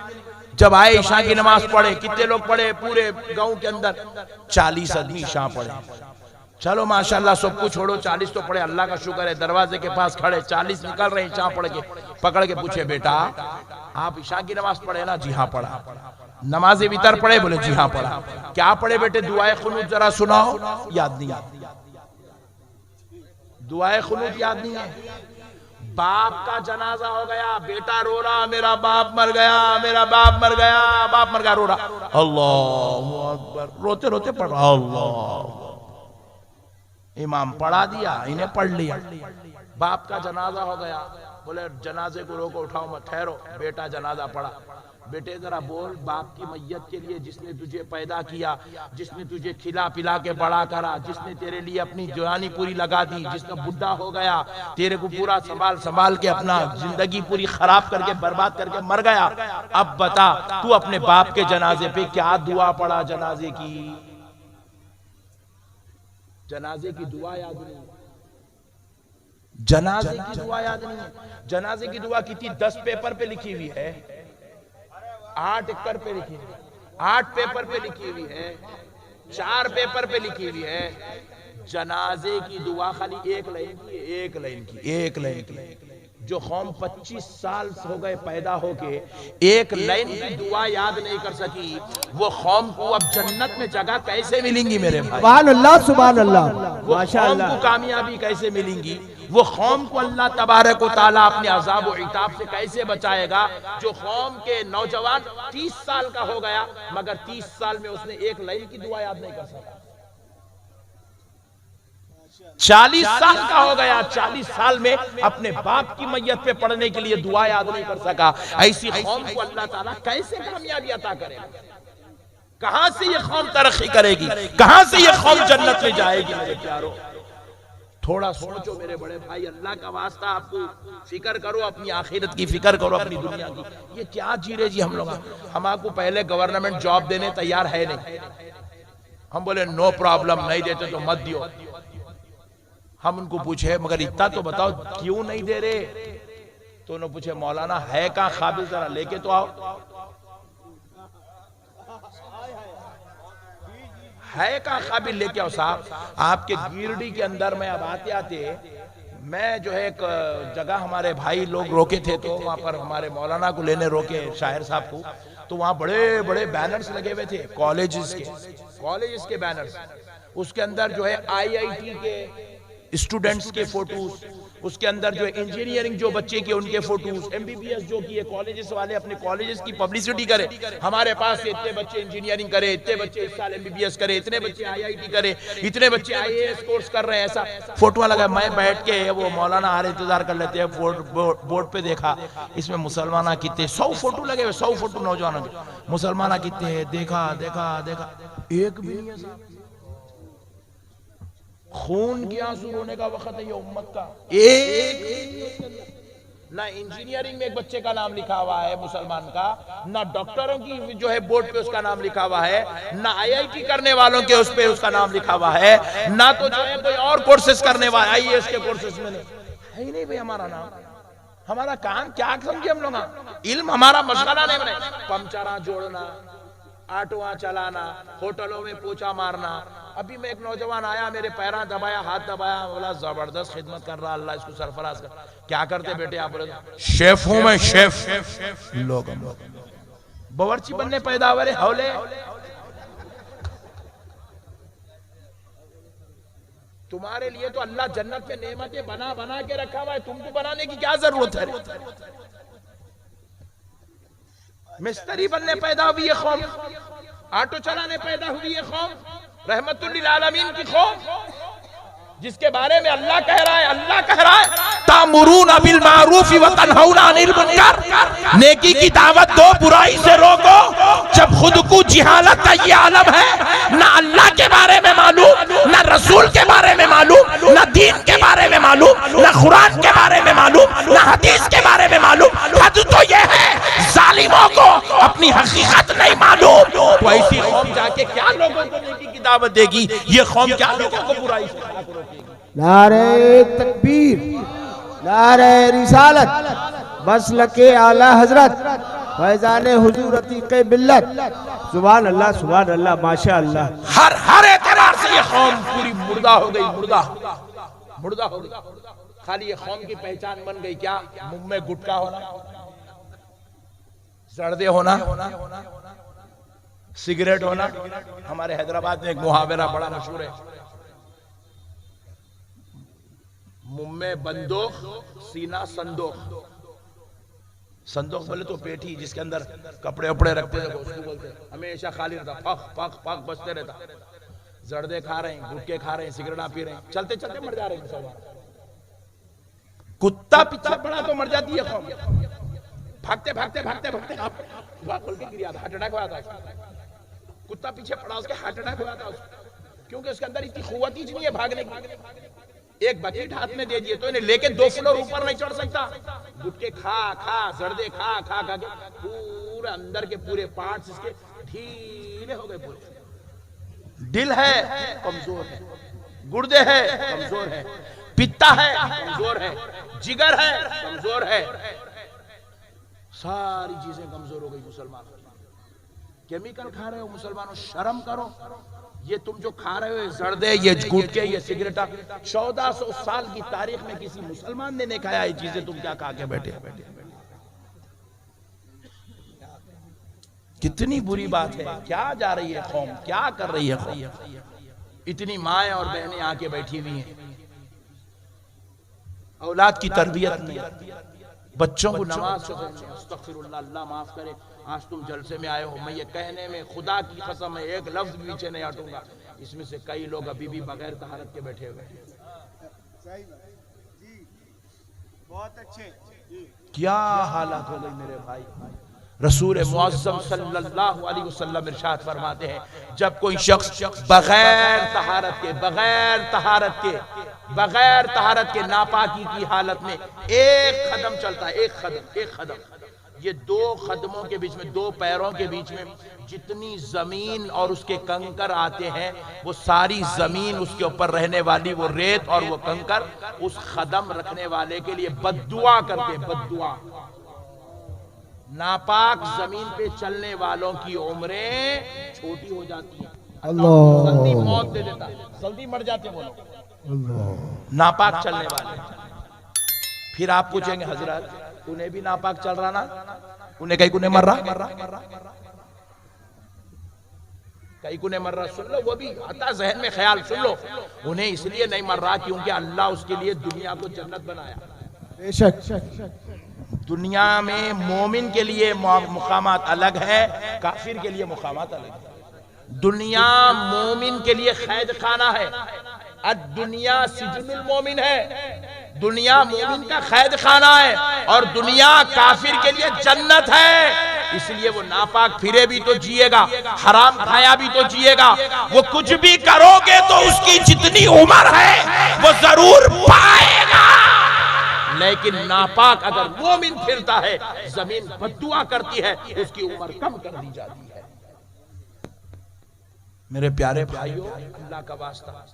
जब आए ईशा की नमाज पढ़े, कितने लोग पढ़े? पूरे गांव के अंदर 40 आदमी ईशा पढ़े। चलो माशाल्लाह, सब कुछ छोड़ो, 40 तो पढ़े, अल्लाह का शुक्र है। दरवाजे के पास खड़े 40 निकल रहे ईशा पढ़ के, पकड़ के पूछे, बेटा आप ईशा की नमाज पढ़े ना? जी हाँ पढ़ा। नमाज वितर पढ़े? बोले जी हाँ पढ़ा। क्या पढ़े बेटे? दुआए खुनूत जरा सुनाओ। याद नहीं, दुआए खुनूत याद नहीं है। बाप का जनाजा हो गया, बेटा रो रहा, मेरा बाप मर गया, मेरा बाप मर गया, बाप मर गया, रो रहा, अल्लाहु अकबर, रोते रोते पढ़ रहा, अल्लाह। इमाम पढ़ा दिया, इन्हें पढ़ लिया। बाप का जनाजा हो गया, बोले जनाजे को रोको, उठाओ मत, ठहरो। बेटा जनाजा पड़ा। बेटे जरा बोल, बाप की मैयत के लिए जिसने तुझे पैदा किया, जिसने तुझे खिला पिला के बड़ा करा, जिसने तेरे लिए अपनी जवानी पूरी लगा दी, जिसका बुढ़ा हो गया, तेरे को पूरा संभाल संभाल के अपना जिंदगी पूरी खराब करके बर्बाद करके मर गया, अब बता तू अपने बाप के जनाजे पे क्या दुआ पड़ा? जनाजे की दुआ याद नहीं, जनाजे की दुआ याद नहीं है। जनाजे की दुआ कितनी 10 पेपर पे लिखी हुई है, 8 एकड़ पे लिखी हुई है, 8 पेपर पे लिखी हुई है, 4 पेपर पे लिखी हुई है। जनाजे की दुआ खाली एक लाइन की। जो कौम 25 साल हो गए पैदा होके एक लाइन की दुआ याद नहीं कर सकी, वो कौम को अब जन्नत में जगह कैसे मिलेंगी मेरे भाई? सुभान अल्लाह, सुभान अल्लाह, वो माशाअल्लाह। कौम को कामयाबी कैसे मिलेंगी? वो कौम को अल्लाह तबारक व तआला अपने अज़ाब व इताब से कैसे बचाएगा? जो कौम के नौजवान 30 साल का हो गया मगर 30 साल में उसने एक लाइन की दुआ याद नहीं कर सका। 40 साल का हो गया, 40 साल में अपने बाप की मैयत पे पढ़ने के लिए दुआ याद नहीं कर सका। ऐसी कौम को अल्लाह ताला कैसे कामयाबी अता करेगा? कहां से ये कौम तरक्की करेगी? कहां से ये कौम जन्नत में जाएगी? मेरे प्यारों, थोड़ा सोचो मेरे बड़े भाई, अल्लाह का वास्ता आपको फिक्र करो, अपनी आखिरत की फिक्र करो, अपनी दुनिया की। ये क्या जी रहे जी हम लोग? हम आपको पहले गवर्नमेंट जॉब देने तैयार है नहीं। हम बोले नो प्रॉब्लम, नहीं देते तो मत दियो। हम उनको पूछे मगर इतना तो बताओ क्यों नहीं दे रहे? तो उन्होंने पूछे मौलाना है कहां काबिल, जरा लेके तो आओ। है कहां काबिल, लेके आओ साहब। आपके गिरडी के अंदर में अब आते आते मैं जो है एक जगह हमारे भाई लोग रोके थे, तो वहां पर हमारे मौलाना को लेने रोके, शायर साहब को। तो वहां बड़े बड़े बैनर्स लगे हुए थे, कॉलेजेस के बैनर्स। उसके अंदर जो है IIT के स्टूडेंट्स के फोटोज, उसके अंदर जो है इंजीनियरिंग जो बच्चे के उनके फोटोज, MBBS जो किए, कॉलेजेस वाले अपने कॉलेजेस की पब्लिसिटी करे, हमारे पास से इतने बच्चे इंजीनियरिंग करे, इतने बच्चे इस साल MBBS करे, इतने बच्चे IIT करे, इतने बच्चे IAS कोर्स कर रहे हैं, ऐसा फोटो लगा। मैं बैठ के वो मौलाना आ रहे इंतजार कर लेते हैं, बोर्ड पे देखा इसमें मुसलमान कितने, 100 फोटो लगे हुए, 100 फोटो नौजवानों के, मुसलमान कितने हैं? देखा एक भी नहीं है। खून के आंसू रोने का वक्त है ये उम्मत का। एक ना इंजीनियरिंग में एक बच्चे का नाम लिखा हुआ है मुसलमान का, ना डॉक्टरों की जो है बोर्ड पे उसका नाम लिखा हुआ है, ना IIT करने वालों के उस पे उसका नाम लिखा हुआ है, ना तो जो है कोई और कोर्सेज करने वाला IAS के कोर्सेज में है ही नहीं भाई हमारा नाम। हमारा काम क्या समझे हम लोग? इल्म हमारा मशगला नहीं बने। पंचरा जोड़ना, ऑटोआ चलाना, होटलों में पोछा मारना। अभी मैं एक नौजवान आया, मेरे पैरा दबाया, हाथ दबाया, बोला जबरदस्त खिदमत कर रहा, अल्लाह इसको सरफराज कर। क्या करते बेटे आप? बोले शेफ हूं मैं, शेफ। लोग बावर्ची बनने पैदा हुए हौले। तुम्हारे लिए तो अल्लाह जन्नत में नेमतें बना बना के रखा हुआ है, तुमको बनाने की क्या जरूरत है? मिस्त्री बनने पैदा हुई है कौम, ऑटो चलाने पैदा हुई है कौम, रहमतुल लिल आलमीन की कौम, जिसके बारे में अल्लाह कह रहा है तामुरून बिल मारूफ व तनहौना अनिल मुनकर, नेकी की दावत दो, बुराई से रोको। जब खुद को जिहालत का ये आलम है, ना अल्लाह के बारे में मालूम, ना रसूल के बारे में मालूम, ना दीन के बारे में मालूम, ना कुरान के बारे में मालूम, ना हदीस के बारे में मालूम। हद तो ये है जालिमों को अपनी हकीकत नहीं मालूम। तो ऐसी कौम जाके क्या लोगों को नेकी की दावत देगी? ये कौम क्या लोगों को बुराई से रोकेगी? नारे तकबीर, नारे रिसालत, मसलके आला हजरत, फैजाने हुजूर अतीक़े मिल्लत। सुभान अल्लाह, सुभान अल्लाह, माशाअल्लाह। हर एतबार से ये कौम पूरी मुर्दा हो गई, मुर्दा हो गई। खाली ये कौम की पहचान बन गई क्या? मुंह में गुटखा होना, जर्दे होना, सिगरेट होना। हमारे हैदराबाद में एक मुहावरा बड़ा मशहूर है, मुंह में बंदूक, सीना संदूक। संदूक बोले तो पेटी जिसके अंदर कपड़े उपड़े रखते थे, उसको बोलते। हमेशा खाली रहता, पक पक पक बजते रहता। जर्दे खा रहे हैं, गुटके खा रहे हैं, सिगरेट पी रहे हैं, चलते चलते मर जा रहे हैं मुसलमान। कुत्ता पीछे पड़ा तो मर जाती है कौम। भागते भागते भागते भागते आप खोल के गिर गया था, हार्ट अटैक हुआ था। कुत्ता पीछे पड़ा, उसके हार्ट अटैक हुआ था उसको, क्योंकि उसके अंदर इतनी कुव्वत ही नहीं है भागने की। एक बकेट हाथ में दे दिए तो इन्हें लेके 2 फ्लोर ऊपर नहीं चढ़ सकता। गुटके खा खा, जर्दे खा खा खा के पूरे अंदर के पूरे पार्ट्स इसके ढीले हो गए पूरे। दिल है कमजोर है, गुर्दे है कमजोर है, पित्ता है कमजोर है, जिगर है कमजोर है, सारी चीजें कमजोर हो गई मुसलमानों की। केमिकल खा रहे हो मुसलमानों, शर्म करो। ये तुम जो खा रहे हो जर्दे, ये गुटके, ये सिगरेट, 1400 साल की तारीख में किसी मुसलमान ने नहीं खाया ये चीजें, तुम क्या खा के बैठे बैठे। कितनी बुरी बात है। क्या जा रही है कौम, क्या कर रही है कौम। इतनी माएं और बहनें आके बैठी हुई हैं, औलाद की तरबियत नहीं, बच्चों को नमाज से अस्तगफिरुल्लाह, अल्लाह माफ करे। आज तुम जलसे में आए हो, मैं ये कहने में खुदा की कसम है एक लफ्ज भी पीछे नहीं हटूंगा, इसमें से कई लोग अभी भी बगैर तहारत के बैठे हुए हैं। बहुत अच्छे। क्या हालत हो गई मेरे भाई। रसूल मुअज़्ज़म सल्लल्लाहु अलैहि वसल्लम इरशाद फरमाते हैं, जब कोई शख्स बगैर तहारत के नापाकी की हालत में एक कदम चलता है, एक कदम, ये 2 कदमों के बीच में, 2 पैरों के बीच में जितनी जमीन और उसके कंकर आते हैं, वो सारी जमीन, उसके ऊपर रहने वाली वो रेत और वो कंकर उस कदम रखने वाले के लिए बद्दुआ करते हैं, बद्दुआ। नापाक जमीन पे चलने वालों की उम्रें छोटी हो जाती है, अल्लाह जल्दी मौत दे देता, जल्दी मर जाते वो लोग नापाक चलने वाले। फिर आप पूछेंगे हजरत उन्हें भी नापाक चल रहा ना, उन्हें कहीं कुने मर रहा, कहीं कुने मर रहा, सुन लो, वो भी आता जहन में ख्याल, सुन लो, उन्हें इसलिए नहीं मर रहा क्योंकि अल्लाह उसके लिए दुनिया को जन्नत बनाया। बेशक दुनिया में मोमिन के लिए मुकामात अलग है, काफिर के लिए मुकामात अलग है। दुनिया मोमिन के लिए कैद खाना है, दुनिया सिजनुल मोमिन है, दुनिया मोमिन का कैद खाना है, और दुनिया काफिर के लिए जन्नत है। इसलिए वो नापाक फिरे भी तो जिएगा, हराम खाया भी तो जिएगा, वो कुछ भी करोगे तो उसकी जितनी उम्र है वो जरूर पाएगा। लेकिन नापाक अगर मोमिन फिरता है, जमीन बद्दुआ करती है, उसकी उम्र कम कर दी जाती है। मेरे प्यारे भाइयों, अल्लाह का वास्ता,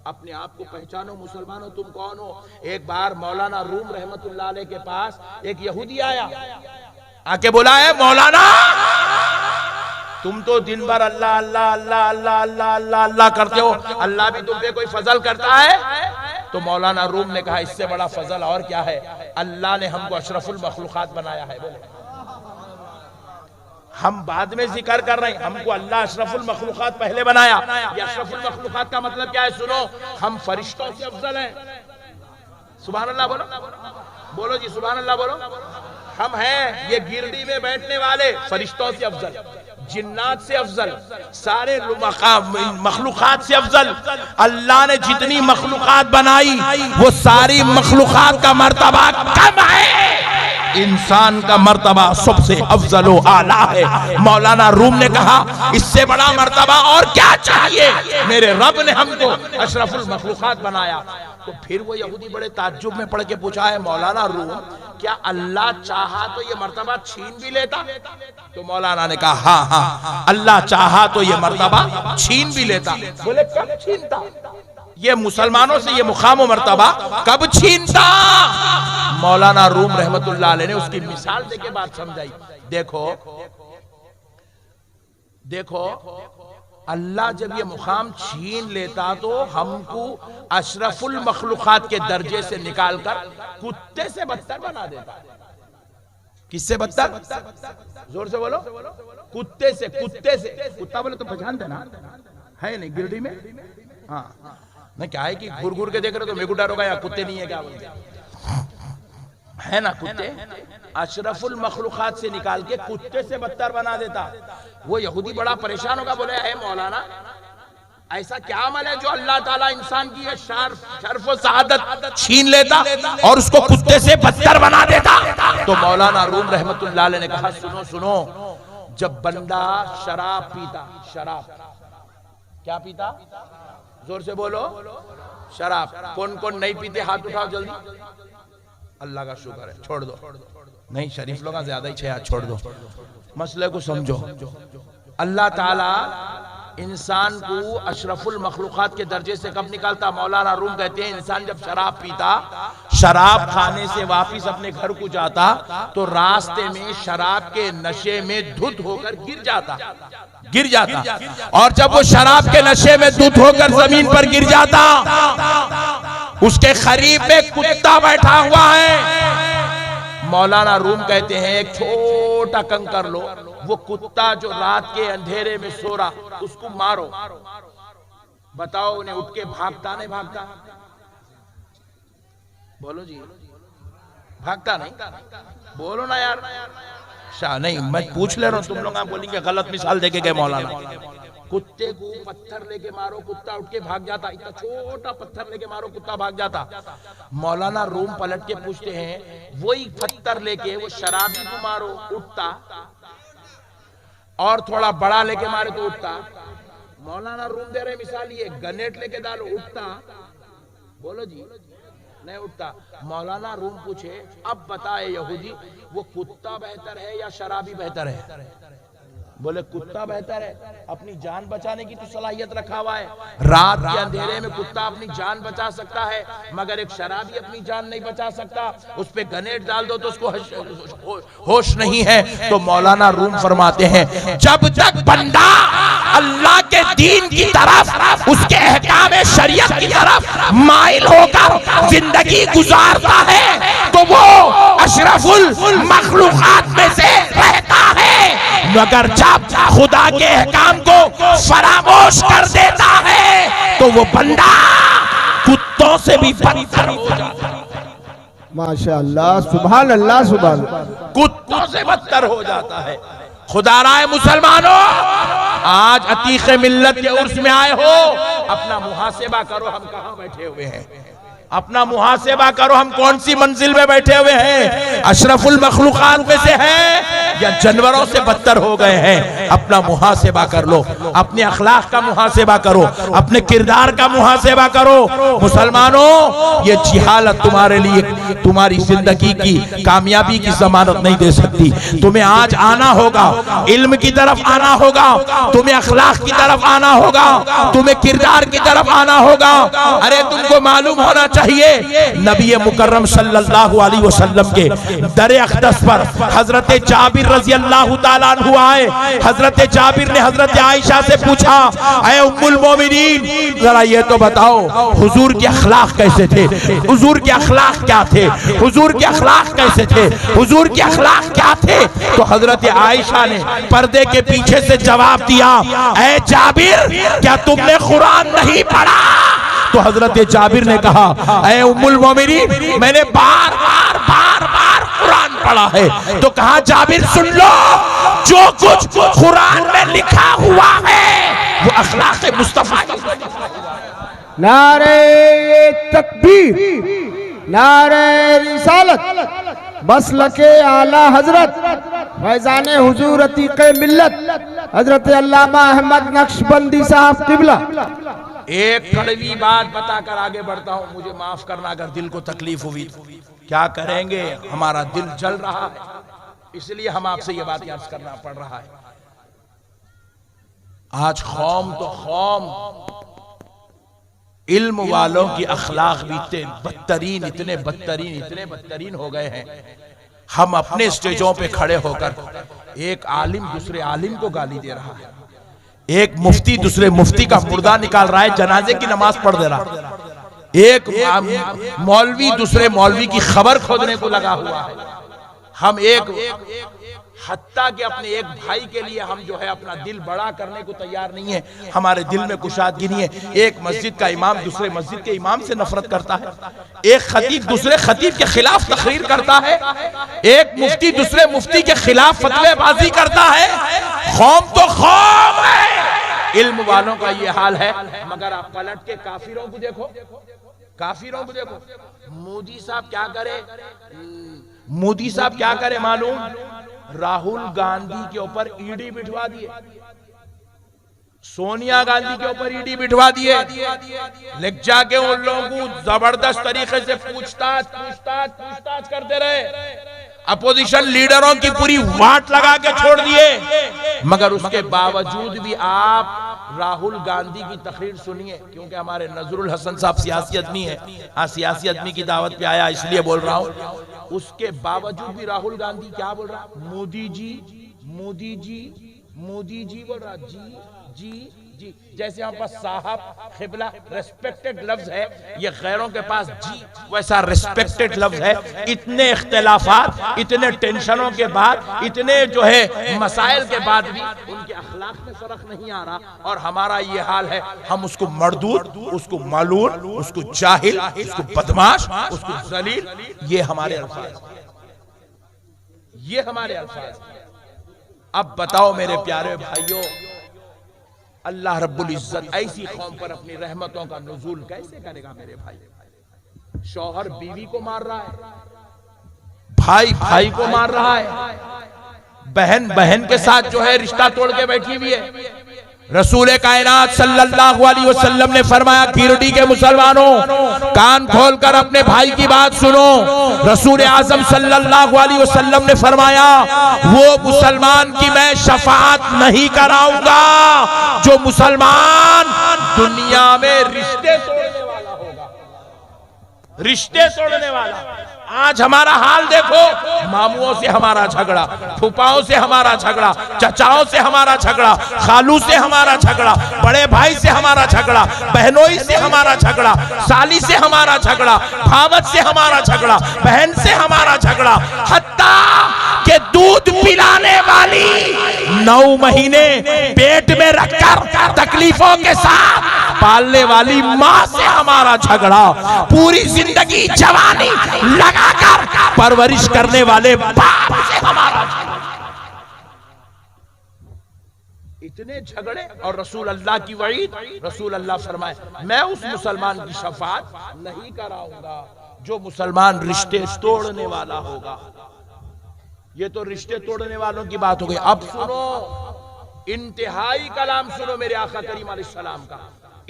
अपने आप को पहचानो मुसलमानों, तुम कौन हो। एक बार मौलाना रूम रहमतुल्लाह अलैह के पास एक यहूदी आया, आके बोला है मौलाना तुम तो दिन भर अल्लाह अल्लाह अल्लाह अल्लाह अल्लाह अल्लाह अल्लाह करते हो, अल्लाह भी तुम पे कोई फजल करता है? तो मौलाना रूम ने कहा इससे बड़ा फजल और क्या है, अल्लाह ने हमको अशरफुल मखलूकात बनाया है। बोले हम बाद में जिक्र कर रहे हैं, हमको अल्लाह अशरफुल मखलूकात पहले बनाया। ये अशरफुल मखलूकात का मतलब क्या है, सुनो, हम फरिश्तों से अफजल हैं। सुभान अल्लाह बोलो, बोलो जी सुभान अल्लाह बोलो। हम हैं ये गिरडी में बैठने वाले फरिश्तों से अफजल, जिन्नात से अफजल, सारे मखलूकात से अफजल। अल्लाह ने जितनी मखलूकात बनाई वो सारी मखलूकात का मर्तबा कम है, इंसान का मर्तबा सबसे अफजल व आला है। मौलाना रूम ने कहा इससे बड़ा मर्तबा और क्या चाहिए, मेरे रब ने हमको अशरफुल मखलूकात बनाया। तो फिर वो यहूदी बड़े ताज्जुब में पढ़ के पूछा है मौलाना रूम, क्या अल्लाह चाहा तो ये मर्तबा छीन भी लेता? तो मौलाना ने कहा हाँ हाँ, अल्लाह चाहा तो ये मर्तबा छीन भी लेता। बोले कब छीनता? ये मुसलमानों से ये मुकाम मर्तबा कब छीनता? मौलाना रूम रहमतुल्लाह अलैह ने उसकी मिसाल देके बात समझाई। देखो देखो, अल्लाह जब ये मुकाम छीन लेता तो हमको अशरफुल मखलूकात के दर्जे से निकालकर कुत्ते से बदतर बना देता। किससे बदतर? जोर से बोलो। कुत्ते से। कुत्ते से। कुत्ता बोले तो पहचानते ना, है नहीं गिरडी में? हाँ, नहीं क्या है कि घुर घुर के देख रहे तो मेरे को डर होगा या कुत्ते नहीं है क्या बोलते है ना, कुत्ते अशरफुल मखलूकात से निकाल के कुत्ते से बदतर बना देता। वो यहूदी बड़ा परेशान होगा, बोले है मौलाना ऐसा क्या अमल है जो अल्लाह ताला इंसान की ये शर्फ और सआदत छीन लेता और उसको कुत्ते से बदतर बना देता? तो मौलाना रूम रहमतुल्लाह अलैह ने कहा, सुनो सुनो, जब बंदा शराब पीता, शराब क्या पीता, जोर से बोलो, शराब। कौन कौन नहीं पीते हाथ उठाओ जल्दी। अल्लाह का शुक्र है, छोड़ दो। नहीं, शरीफ लोग ज्यादा ही छह, छोड़ दो। मसले को समझो। अल्लाह ताला इंसान को अशरफुल मखलूकात के दर्जे से कब निकालता? मौलाना रूम कहते हैं इंसान जब शराब पीता, शराब खाने से वापिस अपने घर को जाता तो रास्ते में शराब के नशे में धुत होकर गिर जाता। और जब वो शराब के नशे में धुत होकर जमीन पर गिर जाता, उसके करीब में कुत्ता बैठा हुआ है। मौलाना रूम कहते हैं एक छोटा कंकर लो, वो कुत्ता जो रात के अंधेरे में सो रहा, उसको मारो। बताओ उन्हें उठ के भागता नहीं भागता? बोलो जी, भागता नहीं? बोलो ना यार। नहीं, मैं पूछ ले रहा हूं, तुम लोग आप बोलेंगे गलत मिसाल देके गए मौलाना। कुत्ते को पत्थर लेके मारो, कुत्ता उठ के भाग जाता। इतना छोटा पत्थर लेके मारो, कुत्ता भाग जाता। मौलाना रूम पलट के पूछते हैं, वही पत्थर लेके वो शराबी को मारो, उठता? और थोड़ा बड़ा लेके मारे तो उठता? मौलाना रूम दे रहे मिसाल, ये गनेट लेके डालो, उठता? बोलो जी, नहीं उठता। मौलाना रूम पूछे, अब बताए यहूदी, वो कुत्ता बेहतर है या शराबी बेहतर है? बोले कुत्ता बेहतर है। अपनी जान बचाने की तो सलाहियत रखा हुआ है। रात के अंधेरे में कुत्ता अपनी जान बचा सकता है, मगर एक शराबी अपनी जान नहीं बचा सकता। उस पे गनेट डाल दो तो उसको होश नहीं है। तो मौलाना रूम फरमाते हैं, जब तक बंदा अल्लाह के दीन की तरफ, उसके अहकाम शरीयत की तरफ माइल होकर जिंदगी गुजारता है तो वो अशरफुल मखलूकात में से रहता है। मगर जब खुदा के अहकाम को फरामोश कर देता है तो वो बंदा कुत्तों से भी बदतर हो जाता है। माशाअल्लाह, सुभान अल्लाह, सुभान। कुत्तों से बदतर हो जाता है। खुदा राय मुसलमानों, आज अतीक मिल्लत के उर्स में आए हो, अपना मुहासिबा करो, हम कहां बैठे हुए हैं। अपना मुहासिबा करो, हम कौन सी मंजिल में बैठे हुए हैं? अशरफुल मखलूकात में से हैं या जानवरों से बदतर हो गए हैं? अपना मुहासिबा कर लो, अपने अखलाक का मुहासिबा करो, अपने किरदार का मुहासिबा करो। मुसलमानों, ये जिहालत तुम्हारे लिए तुम्हारी जिंदगी की कामयाबी की जमानत नहीं दे सकती। तुम्हें आज आना होगा, इल्म की तरफ आना होगा, तुम्हें अखलाक की तरफ आना होगा, तुम्हें किरदार की तरफ आना होगा। अरे तुमको मालूम होना चाहिए, नबी मुकर्रम सल्लल्लाहु अलैहि वसल्लम के दर अक़दस पर हजरत जाबिर रज़ी अल्लाह ताला अन्हु आए। हजरत जाबिर ने हजरत आयशा से पूछा, ऐ उम्मुल मोमिनीन, जरा ये तो बताओ हुजूर के अखलाक कैसे थे? हुजूर के अखलाक क्या थे? हुजूर के अखलाक कैसे थे? हुजूर के अखलाक क्या थे? तो हजरत आयशा ने पर्दे के पीछे से जवाब दिया, ऐ जाबिर, क्या तुमने कुरान नहीं पढ़ा? तो हजरत जाबिर ने कहा, ऐ उम्मुल मोमिनीन, मैंने बार बार कुरान पढ़ा है। तो कहा, जाबिर सुन लो, जो कुछ कुरान में लिखा हुआ है वो अखलाक मुस्तफा। नारे तकबीर, नारे रिसालत, मसलके आला हजरत, फैजाने हुजूर अतीक़े मिल्लत हजरत अल्लामा अहमद नक्शबंदी साहब किबला। एक कड़वी बात बताकर आगे बढ़ता हूं, मुझे माफ करना अगर दिल को तकलीफ हुई। क्या करेंगे, हमारा दिल जल रहा है, इसलिए हम आपसे ये बात अर्ज करना पड़ रहा है। आज कौम तो कौम, इल्म वालों की अखलाक भी इतने बदतरीन हो गए हैं। हम अपने स्टेजों पे खड़े होकर एक आलिम दूसरे आलिम को गाली दे रहा है, एक मुफ्ती दूसरे मुफ्ती का मुर्दा निकाल रहा है, जनाजे की नमाज पढ़ दे रहा, एक मौलवी दूसरे मौलवी की खबर खोदने को लगा हुआ है। हम हत्ता कि अपने एक भाई के लिए हम जो है अपना दिल बड़ा करने को तैयार नहीं है। हमारे दिल में कुशादगी नहीं है। एक मस्जिद का इमाम दूसरे मस्जिद के इमाम से नफरत करता है, एक खतीब दूसरे खतीब के खिलाफ तकरीर करता है, एक मुफ्ती दूसरे मुफ्ती के खिलाफ फतवेबाजी करता है। कौम तो कौम है, इल्म वालों का ये हाल है। मगर आप पलट के काफिरों को देखो, काफिरों को देखो। मोदी साहब क्या करे, मोदी साहब क्या करे मालूम? राहुल गांधी के ऊपर ईडी बिठवा दिए, सोनिया गांधी के ऊपर ईडी बिठवा दिए, लेकिन जाके उन लोगों को जबरदस्त तरीके से पूछताछ करते रहे, अपोजिशन लीडरों की पूरी वाट लगा के छोड़ दिए। मगर उसके बावजूद भी आप राहुल गांधी की तकरीर सुनिए, क्योंकि हमारे नजरुल हसन साहब सियासी आदमी है, हाँ सियासी आदमी की दावत पे आया इसलिए बोल रहा हूं। उसके बावजूद भी राहुल गांधी क्या बोल रहा? मोदी जी, मोदी जी, मोदी जी बोल रहा, जी जी जी। जैसे हम पास साहब, खिबला रेस्पेक्टेड लफ्ज है, ये गैरों के पास जी वैसा रेस्पेक्टेड लफ्ज है। इतने इख्तिलाफात, इतने टेंशनों के बाद, इतने जो है मसाइल के बाद भी उनके अखलाक में फर्क नहीं आ रहा, और हमारा ये हाल है। हम उसको मर्दूद, उसको मालून, उसको जाहिल, उसको बदमाश, उसको जलील, ये हमारे अल्फाज, ये हमारे अल्फाज। अब बताओ मेरे प्यारे भाइयों, अल्लाह रब्बुल इज्जत ऐसी कौम पर अपनी रहमतों का नुज़ूल कैसे करेगा मेरे भाई? शौहर बीवी को मार रहा है, भाई भाई को मार रहा है, बहन बहन के साथ जो है रिश्ता तोड़ के बैठी हुई है। रसूल कायनात सल्लल्लाहु अलैहि वसल्लम ने फरमाया, गिरडी के मुसलमानों कान खोलकर अपने भाई की बात सुनो। रसूल आजम सल्लल्लाहु अलैहि वसल्लम ने फरमाया, वो मुसलमान की मैं शफाअत नहीं कराऊंगा जो मुसलमान दुनिया में रिश्ते तोड़ने वाला होगा, रिश्ते तोड़ने वाला। आज हमारा हाल देखो, मामुओं से हमारा झगड़ा, फूफाओं से हमारा झगड़ा, चचाओं से हमारा झगड़ा, खालू से हमारा झगड़ा, बड़े भाई से हमारा झगड़ा, बहनोई से हमारा झगड़ा, साली से हमारा झगड़ा, भावत से हमारा झगड़ा, बहन से हमारा झगड़ा, हत्ता के दूध पिलाने वाली 9 महीने पेट में रखकर तकलीफों के साथ पालने वाली माँ से हमारा झगड़ा, पूरी जिंदगी जवानी लगाकर परवरिश करने वाले बाप से हमारा झगड़ा। इतने झगड़े, और रसूल अल्लाह की वईद, रसूल अल्लाह फरमाए, मैं उस मुसलमान की शफाअत नहीं कराऊंगा जो मुसलमान रिश्ते तोड़ने वाला होगा। ये तो रिश्ते तोड़ने वालों की बात हो गई। अब सुनो, इंतहाई कलाम सुनो मेरे आका करीम अलैहिस्सलाम का,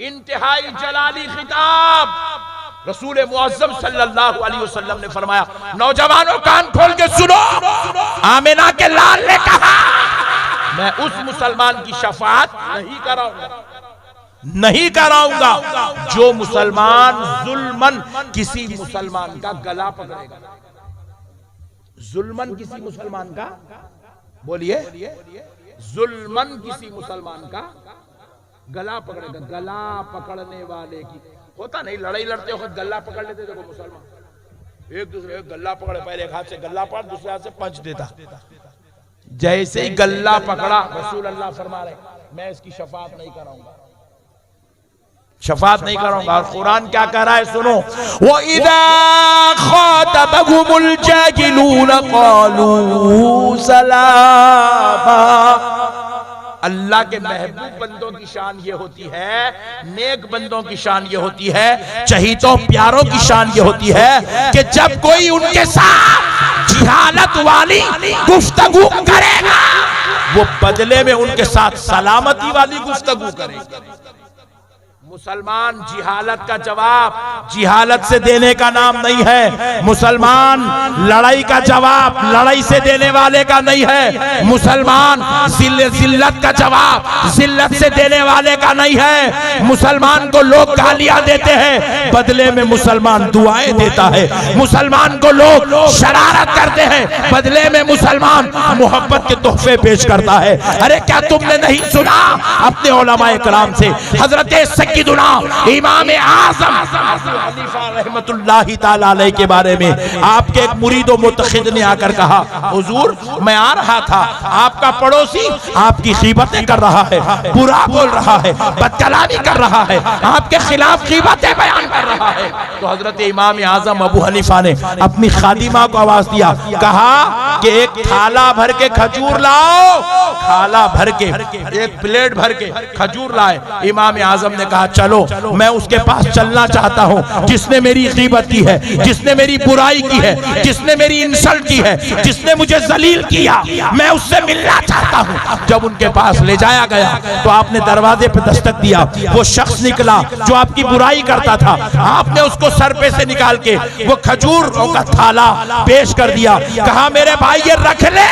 इंतहाई जलाली खिताब। रसूल मुअज्जम सल्लल्लाहु अलैहि वसल्लम ने फरमाया, नौजवानों कान खोल के सुनो, आमिना के लाल ने कहा, मैं उस मुसलमान की शफाअत नहीं कराऊंगा, नहीं कराऊंगा जो मुसलमान जुल्मन किसी मुसलमान का गला पकड़ेगा। जुल्मन किसी मुसलमान का, बोलिए, जुल्मन किसी मुसलमान का गला पकड़ेगा। गला पकड़ने वाले की होता नहीं, लड़ाई लड़ते वक्त गला पकड़ लेते। देखो मुसलमान एक दूसरे का गला पकड़े, पहले एक हाथ से गला पकड़, दूसरे हाथ से पंच देता। जैसे ही गला पकड़ा, रसूल अल्लाह फरमा रहे, मैं इसकी शफाअत नहीं कराऊंगा, शफाअत नहीं कराऊंगा। और कुरान क्या कह रहा है सुनो, वो इदा खातबहुमुल जाहिलून क़ालू सलामा। अल्लाह के महबूब बंदों की शान ये होती है, नेक बंदों की शान ये होती है, चहीतों प्यारों की शान ये होती है कि जब कोई उनके साथ जिहालत वाली गुफ्तगू करेगा, वो बदले में उनके साथ सलामती वाली गुफ्तगू करेगा। मुसलमान जिहालत का जवाब जिहालत से देने का नाम नहीं है। मुसलमान लड़ाई का जवाब लड़ाई से देने वाले का नहीं है। मुसलमान जिल्लत का जवाब जिल्लत से देने वाले का नहीं है। मुसलमान को लोग गालियां देते हैं, बदले में मुसलमान दुआएं देता है। मुसलमान को लोग शरारत करते हैं, बदले में मुसलमान मोहब्बत के तोहफे पेश करता है। अरे क्या तुमने नहीं सुना अपने उलमाए कराम से, हजरत इमाम आज़म अबू हनीफा रहमतुल्लाहि ताला अलैह के बारे में आपके एक मुरीद व मुतखिद ने आकर कहा, हुजूर मैं आ रहा था, आपका पड़ोसी आपकी गीबतें कर रहा है, बुरा बोल रहा है, बदकलामी कर रहा है, आपके खिलाफ गीबतें बयान कर रहा है। तो हजरत इमाम आज़म अबू हनीफा ने अपनी खादिमा को आवाज दिया, कहा कि एक थाला भर के खजूर लाओ, थाला भर के, एक प्लेट भर के खजूर लाए। इमाम आजम ने कहा चलो, मैं उसके पास चलना चाहता हूं जिसने मेरी गीबत की है, जिसने मेरी बुराई की है, जिसने मेरी इंसल्ट की है, जिसने मुझे जलील किया, मैं उससे मिलना चाहता हूं। जब उनके पास ले जाया गया तो आपने दरवाजे पर दस्तक दिया। वो शख्स निकला जो आपकी बुराई करता था। आपने उसको सर पे से निकाल के वो खजूर का थाला पेश कर दिया। कहा मेरे भाई ये रख ले,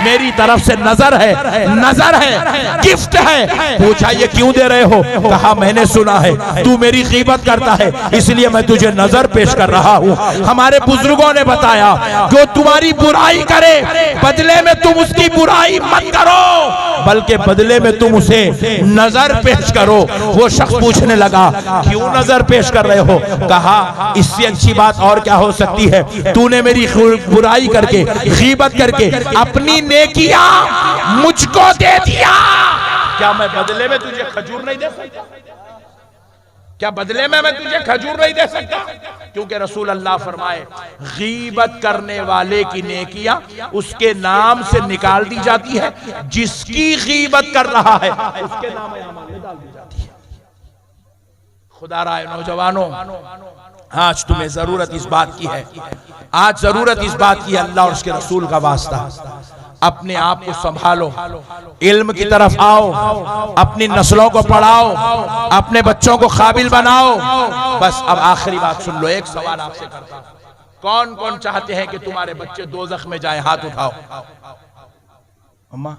मेरी तरफ से नजर है, नजर है, गिफ्ट है। पूछा ये क्यों दे रहे हो? कहा मैंने सुना है तू मेरी गीबत करता है, इसलिए मैं तुझे नजर पेश कर रहा हूं। हमारे बुजुर्गों ने बताया जो तुम्हारी बुराई करे बदले में तुम उसकी बुराई मत करो, बल्कि बदले में तुम उसे नजर पेश करो। वो शख्स पूछने लगा क्यों नजर पेश कर रहे हो? कहा इससे अच्छी बात और क्या हो सकती है, तूने मेरी बुराई करके, गीबत करके अपनी नेकियां मुझको दे दिया। क्या मैं बदले में तुझे खजूर नहीं दे सकता? क्या बदले में मैं तुझे खजूर नहीं दे सकता? क्योंकि रसूल अल्लाह फरमाए गीबत करने वाले की नेकियां उसके नाम से निकाल दी जाती है, जिसकी गीबत कर रहा है उसके नाम में डाल दी जाती है। खुदा राय नौजवानों, आज तुम्हें जरूरत इस बात की है, आज जरूरत इस बात की है, अल्लाह और उसके रसूल का वास्ता, अपने आप को संभालो, इल्म की तरफ आओ, अपनी नस्लों को पढ़ाओ, अपने बच्चों को काबिल बनाओ। बस अब आखिरी बात सुन लो, एक सवाल आपसे करता हूं, कौन कौन चाहते हैं कि तुम्हारे बच्चे दोज़ख में जाएं? हाथ उठाओ। अम्मा,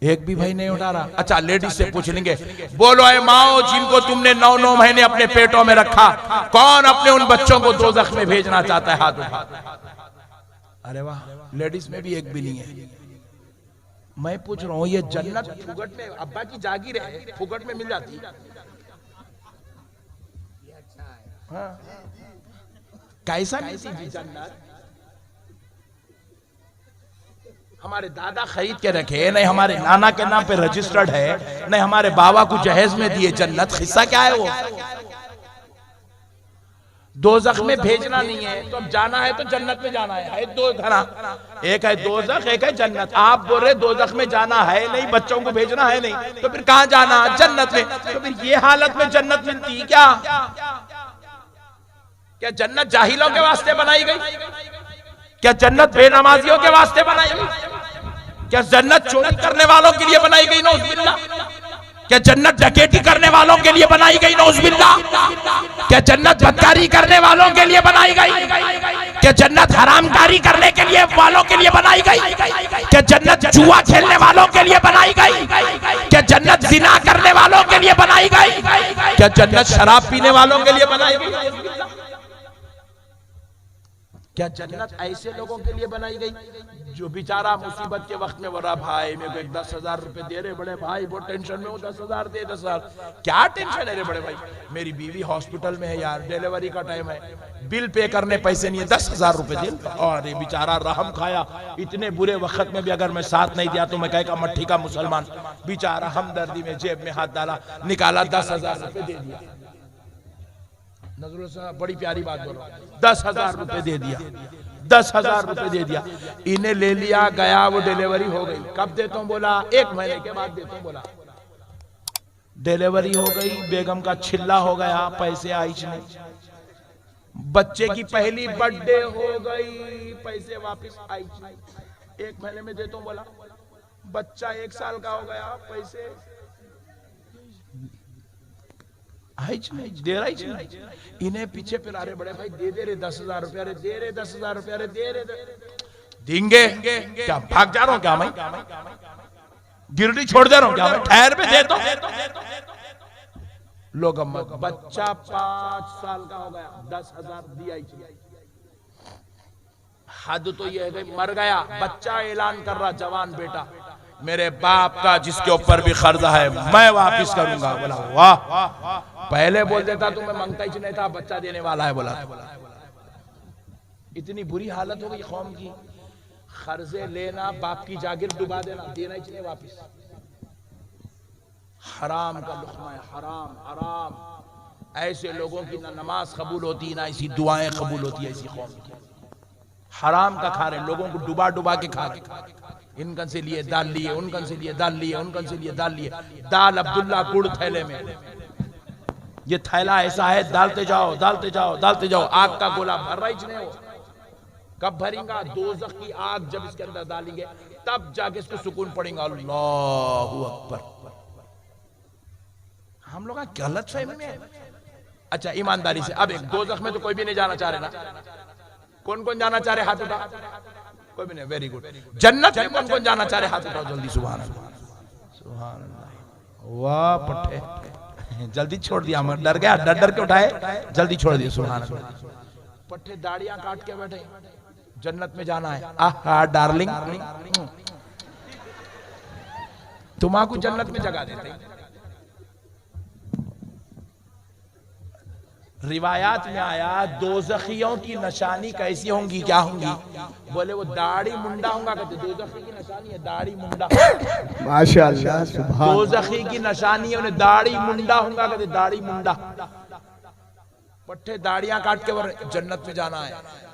एक भी भाई नहीं उठा रहा। अच्छा, लेडीज से पूछ लेंगे, बोलो ऐ माओ जिनको तुमने 9-9 महीने अपने पेटों में रखा, कौन अपने उन बच्चों को दोज़ख में भेजना चाहता है? हाथ उठा। अरे वाह, लेडीज में भी एक भी नहीं है। मैं पूछ रहा हूं ये जन्नत फुगट में, अब्बा की जागीर है, फुगट में मिल जाती है? हाँ। कैसा मिलती थी जन्नत? हमारे दादा खरीद के रखे, नहीं हमारे नाना के नाम पे रजिस्टर्ड है, नहीं हमारे बाबा को जहेज में दिए जन्नत। हिस्सा क्या है वो? दोज़ख में भेजना नहीं है, तो अब जाना है तो जन्नत में जाना है। दो घरा, एक है दोज़ख, एक है जन्नत। आप बोल रहे दोज़ख में जाना है नहीं, बच्चों को भेजना है नहीं, तो फिर कहां जाना? जन्नत में। तो फिर ये हालत में जन्नत मिलती क्या? क्या जन्नत जाहिलों के वास्ते बनाई गई? क्या जन्नत बेनमाजियों के वास्ते बनाई गई? क्या जन्नत चोरी करने वालों के लिए बनाई गई? नौज़बिल्लाह। क्या जन्नत डकैती करने वालों के लिए बनाई गई? नौज़बिल्लाह। क्या जन्नत बदकारी करने वालों के लिए बनाई गई? क्या जन्नत हरामकारी करने के लिए वालों के लिए बनाई गई? क्या जन्नत जुआ खेलने वालों के लिए बनाई गई? क्या जन्नत जिना करने वालों के लिए बनाई गई? क्या जन्नत शराब पीने वालों के लिए बनाई गई? क्या जन्नत ऐसे लोगों के लिए बनाई गई जो बेचारा मुसीबत के वक्त में बोला भाई मेरे को 10,000 रुपए दे रहे बड़े भाई, बहुत टेंशन में हो, 10,000 दे 10,000। क्या टेंशन है रे बड़े भाई, मेरी बीवी हॉस्पिटल में है यार, डिलीवरी का टाइम है, बिल पे करने पैसे नहीं है, 10,000 रुपए दे। और बेचारा रहम खाया, इतने बुरे वक्त में भी अगर मैं साथ नहीं दिया तो मैं कहेगा मट्ठी का मुसलमान। बेचारा हमदर्दी में जेब में हाथ डाला, निकाला, 10,000 रुपए दे दिया। नजरुल साहब बड़ी प्यारी बात बोलो, 10,000 रुपए दे दिया, 10,000 रुपए दे दिया। इन्हें ले लिया, गया, वो डिलीवरी हो गई। कब देता हूं? बोला 1 महीने के बाद देता हूं। बोला डिलीवरी हो गई, बेगम का छिल्ला हो गया, पैसे आई नहीं। बच्चे की पहली बर्थडे हो गई, पैसे वापस आई नहीं। 1 महीने में देता हूं। बोला बच्चा 1 साल का हो गया, पैसे दे रहा ही। इन्हें पीछे फिर अरे बड़े भाई दे रे 10,000 रुपया, अरे दे रे 10,000 रुपया, अरे दे रे देंगे। क्या भाग जा रहा हूं क्या मैं? गिरडी छोड़ दे रहा हूं क्या मैं? ठहर पे दे दो। लोग बच्चा 5 साल का हो गया, 10,000 दिया ही। हद तो यह है मर गया बच्चा, ऐलान कर रहा जवान बेटा मेरे बाप का जिसके ऊपर भी कर्जा है मैं वापिस करूंगा। बोला वाह, पहले बोल देता तो मैं मांगता ही नहीं था, बच्चा देने वाला है। बोला इतनी बुरी हालत हो गई कौम की, कर्जे लेना, बाप की जागीर डुबा देना, देना ही नहीं वापिस। हराम का लुक़्मा है, हराम हराम। ऐसे लोगों की ना नमाज कबूल होती, ना ऐसी दुआएं कबूल होती है ऐसी कौम की। हराम का खा रहे, लोगों को डुबा डुबा के खा रहे। इनकन से लिए दाल लिए, उनकन से लिए दाल लिए, उनकन से लिए दाल लिए। दाल अब्दुल्ला गुड़ थैले में, ये थैला ऐसा है, डालते जाओ डालते जाओ डालते जाओ, आग का गोला भर रहा ही नहीं हो। कब भरेगा? दोज़ख की आग जब इसके अंदर डालेंगे तब जाके इसको सुकून पड़ेगा। अल्लाहू अकबर। हम लोग गलत फहमी में है। अच्छा ईमानदारी से, अब एक दोज़ख में तो कोई भी नहीं जाना चाह रहे ना? कौन कौन जाना चाह रहे? हाथ उठा। कोई भी नहीं, वेरी गुड। जन्नत में कौन कौन जाना चाह रहे? हाथ उठाओ जल्दी। सुभान अल्लाह, सुभान अल्लाह। वाह पट्टे, जल्दी छोड़ दिया, मैं डर गया, डर डर के उठाए, जल्दी छोड़ दिया। सुभान अल्लाह। पट्टे दाढ़ियां काट के बैठे, जन्नत में जाना है। आहा डार्लिंग, तुम्हारा जन्नत में जगा देते। रिवायात में आया दोज़खियों की निशानी कैसी होंगी, क्या होंगी? बोले वो दाढ़ी मुंडा होगा। कहते दोज़खी की निशानी है दाढ़ी मुंडा। माशाअल्लाह, सुभान। दोज़खी की निशानी है उन्हें दाढ़ी मुंडा होगा। कहते दाढ़ी मुंडा। पट्टे दाढ़ियां काट के जन्नत में जाना है।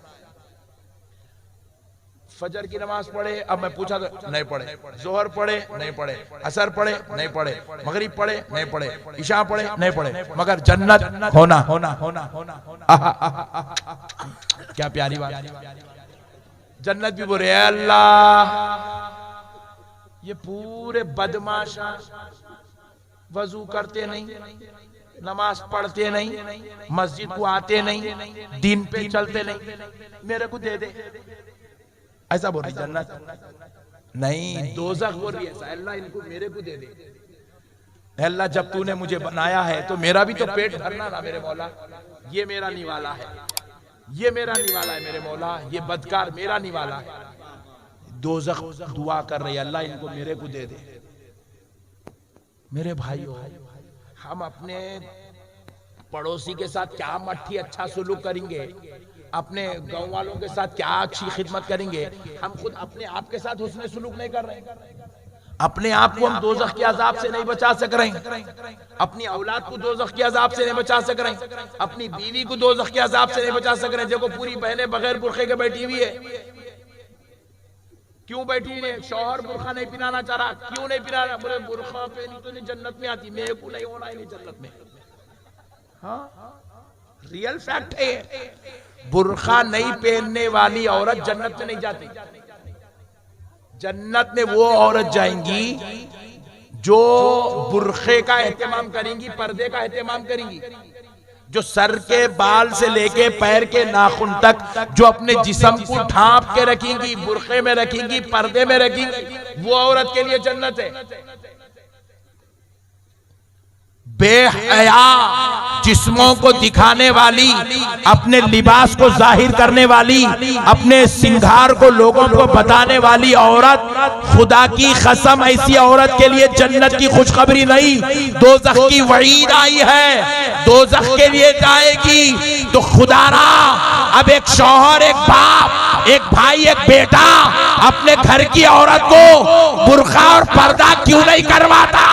फजर की नमाज पढ़े, अब मैं पूछा तो नहीं पढ़े, जोहर पढ़े नहीं पढ़े, असर पढ़े नहीं पढ़े, मगरिब पढ़े नहीं पढ़े, इशा पढ़े नहीं पढ़े, मगर जन्नत होना होना होना होना होना। क्या प्यारी बात। जन्नत भी बोले अल्लाह, ये पूरे बदमाशा वजू करते नहीं, नमाज पढ़ते नहीं, मस्जिद को आते नहीं, दीन पे चलते नहीं, मेरे को दे दे, ऐसा बोल रही जन्नत नहीं। दोज़ख बोल रही है अल्लाह इनको मेरे को दे दे। अल्लाह जब तूने मुझे बनाया है तो मेरा भी तो पेट भरना ना मेरे मौला। ये मेरा निवाला है, ये मेरा निवाला है मेरे मौला, ये बदकार मेरा निवाला है। दोज़ख दुआ कर रही है अल्लाह इनको मेरे को दे दे। मेरे भाइयों, हम अपने पड़ोसी के साथ क्या मट्ठी अच्छा सुलूक करेंगे, अपने गांव वालों के साथ क्या अच्छी खिदमत करेंगे, हम खुद अपने आप के साथ हुस्न सुलूक नहीं कर रहे। अपने आप को हम दोज़ख के अजाब से नहीं बचा सक रहे, अपनी औलाद को दोज़ख के अजाब से नहीं बचा सक रहे, अपनी बीवी को दोज़ख के अजाब से नहीं बचा सक रहे। देखो पूरी बहनें बगैर बुरखे के बैठी हुई है। क्यों बैठी है? शौहर बुरखा नहीं पिनाना चाह रहा। क्यों नहीं पिना रहा? बोले बुरखा पहनी तो नहीं जन्नत में आती, मेरे को नहीं होना है नहीं जन्नत में। हाँ रियल फैक्ट है। बुरखा नहीं पहनने वाली औरत जन्नत में नहीं जाती। जन्नत में वो औरत जाएंगी जो बुरखे का एहतमाम करेंगी, पर्दे का एहतमाम करेंगी, जो सर के बाल से लेके पैर के नाखून तक जो अपने जिस्म को ढांप के रखेंगी, बुरखे में रखेंगी, पर्दे में रखेंगी, वो औरत के लिए जन्नत है। बेहया जिस्मों को दिखाने वाली, अपने लिबास को जाहिर करने वाली, अपने सिंगार को लोगों को बताने वाली औरत, खुदा की कसम ऐसी औरत के लिए जन्नत की खुशखबरी नहीं, दोज़ख की वईद आई है। दोज़ख के लिए जाएगी तो खुदारा अब एक शौहर, एक बाप, एक भाई, एक बेटा अपने घर की औरत को बुर्खा और पर्दा क्यों नहीं करवाता?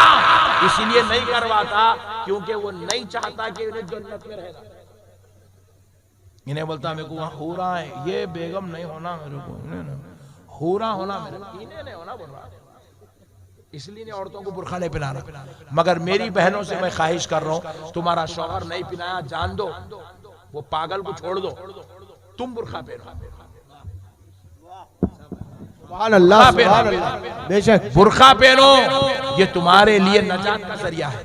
इसीलिए नहीं करवाता क्योंकि वो नहीं चाहता कि उन्हें जन्नत में रहना। इन्हें बोलता मेरे को वहां हो रहा है, ये बेगम नहीं होना मेरे को, हो रहा होना मेरे को, इन्हें नहीं होना बोल रहा। इसलिए नहीं औरतों को बुरखा नहीं पिलाना। मगर मेरी बहनों से मैं ख्वाहिश कर रहा हूं, तुम्हारा शौहर नहीं पिलाया, जान दो, वो पागल को छोड़ दो, तुम बुरखा पहनो। बेशक बुरखा पहनो, ये तुम्हारे लिए नजात का जरिया है,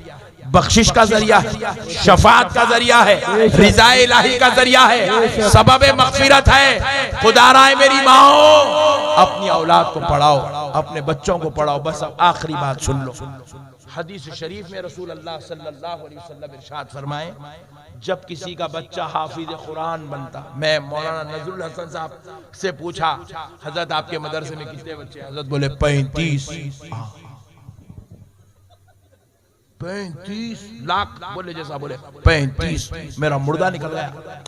बख्शिश का जरिया है, शफात का जरिया है, रिज़ा इलाही का जरिया है, सबब मग़फ़िरत है। खुदा राय मेरी माओ, अपनी औलाद को पढ़ाओ, अपने बच्चों को पढ़ाओ। बस अब आखिरी बात सुन लो। हदीस शरीफ में रसूल अल्लाह सल्लल्लाहु अलैहि वसल्लम इरशाद फरमाए, जब किसी का बच्चा हाफिज कुरान बनता, मैं मौलाना नजरुल हसन साहब से पूछा, हजरत आपके मदरसे में कितने बच्चे? हजरत बोले 35। 35 लाख बोले, जैसा बोले 35, मेरा मुर्दा निकल गया।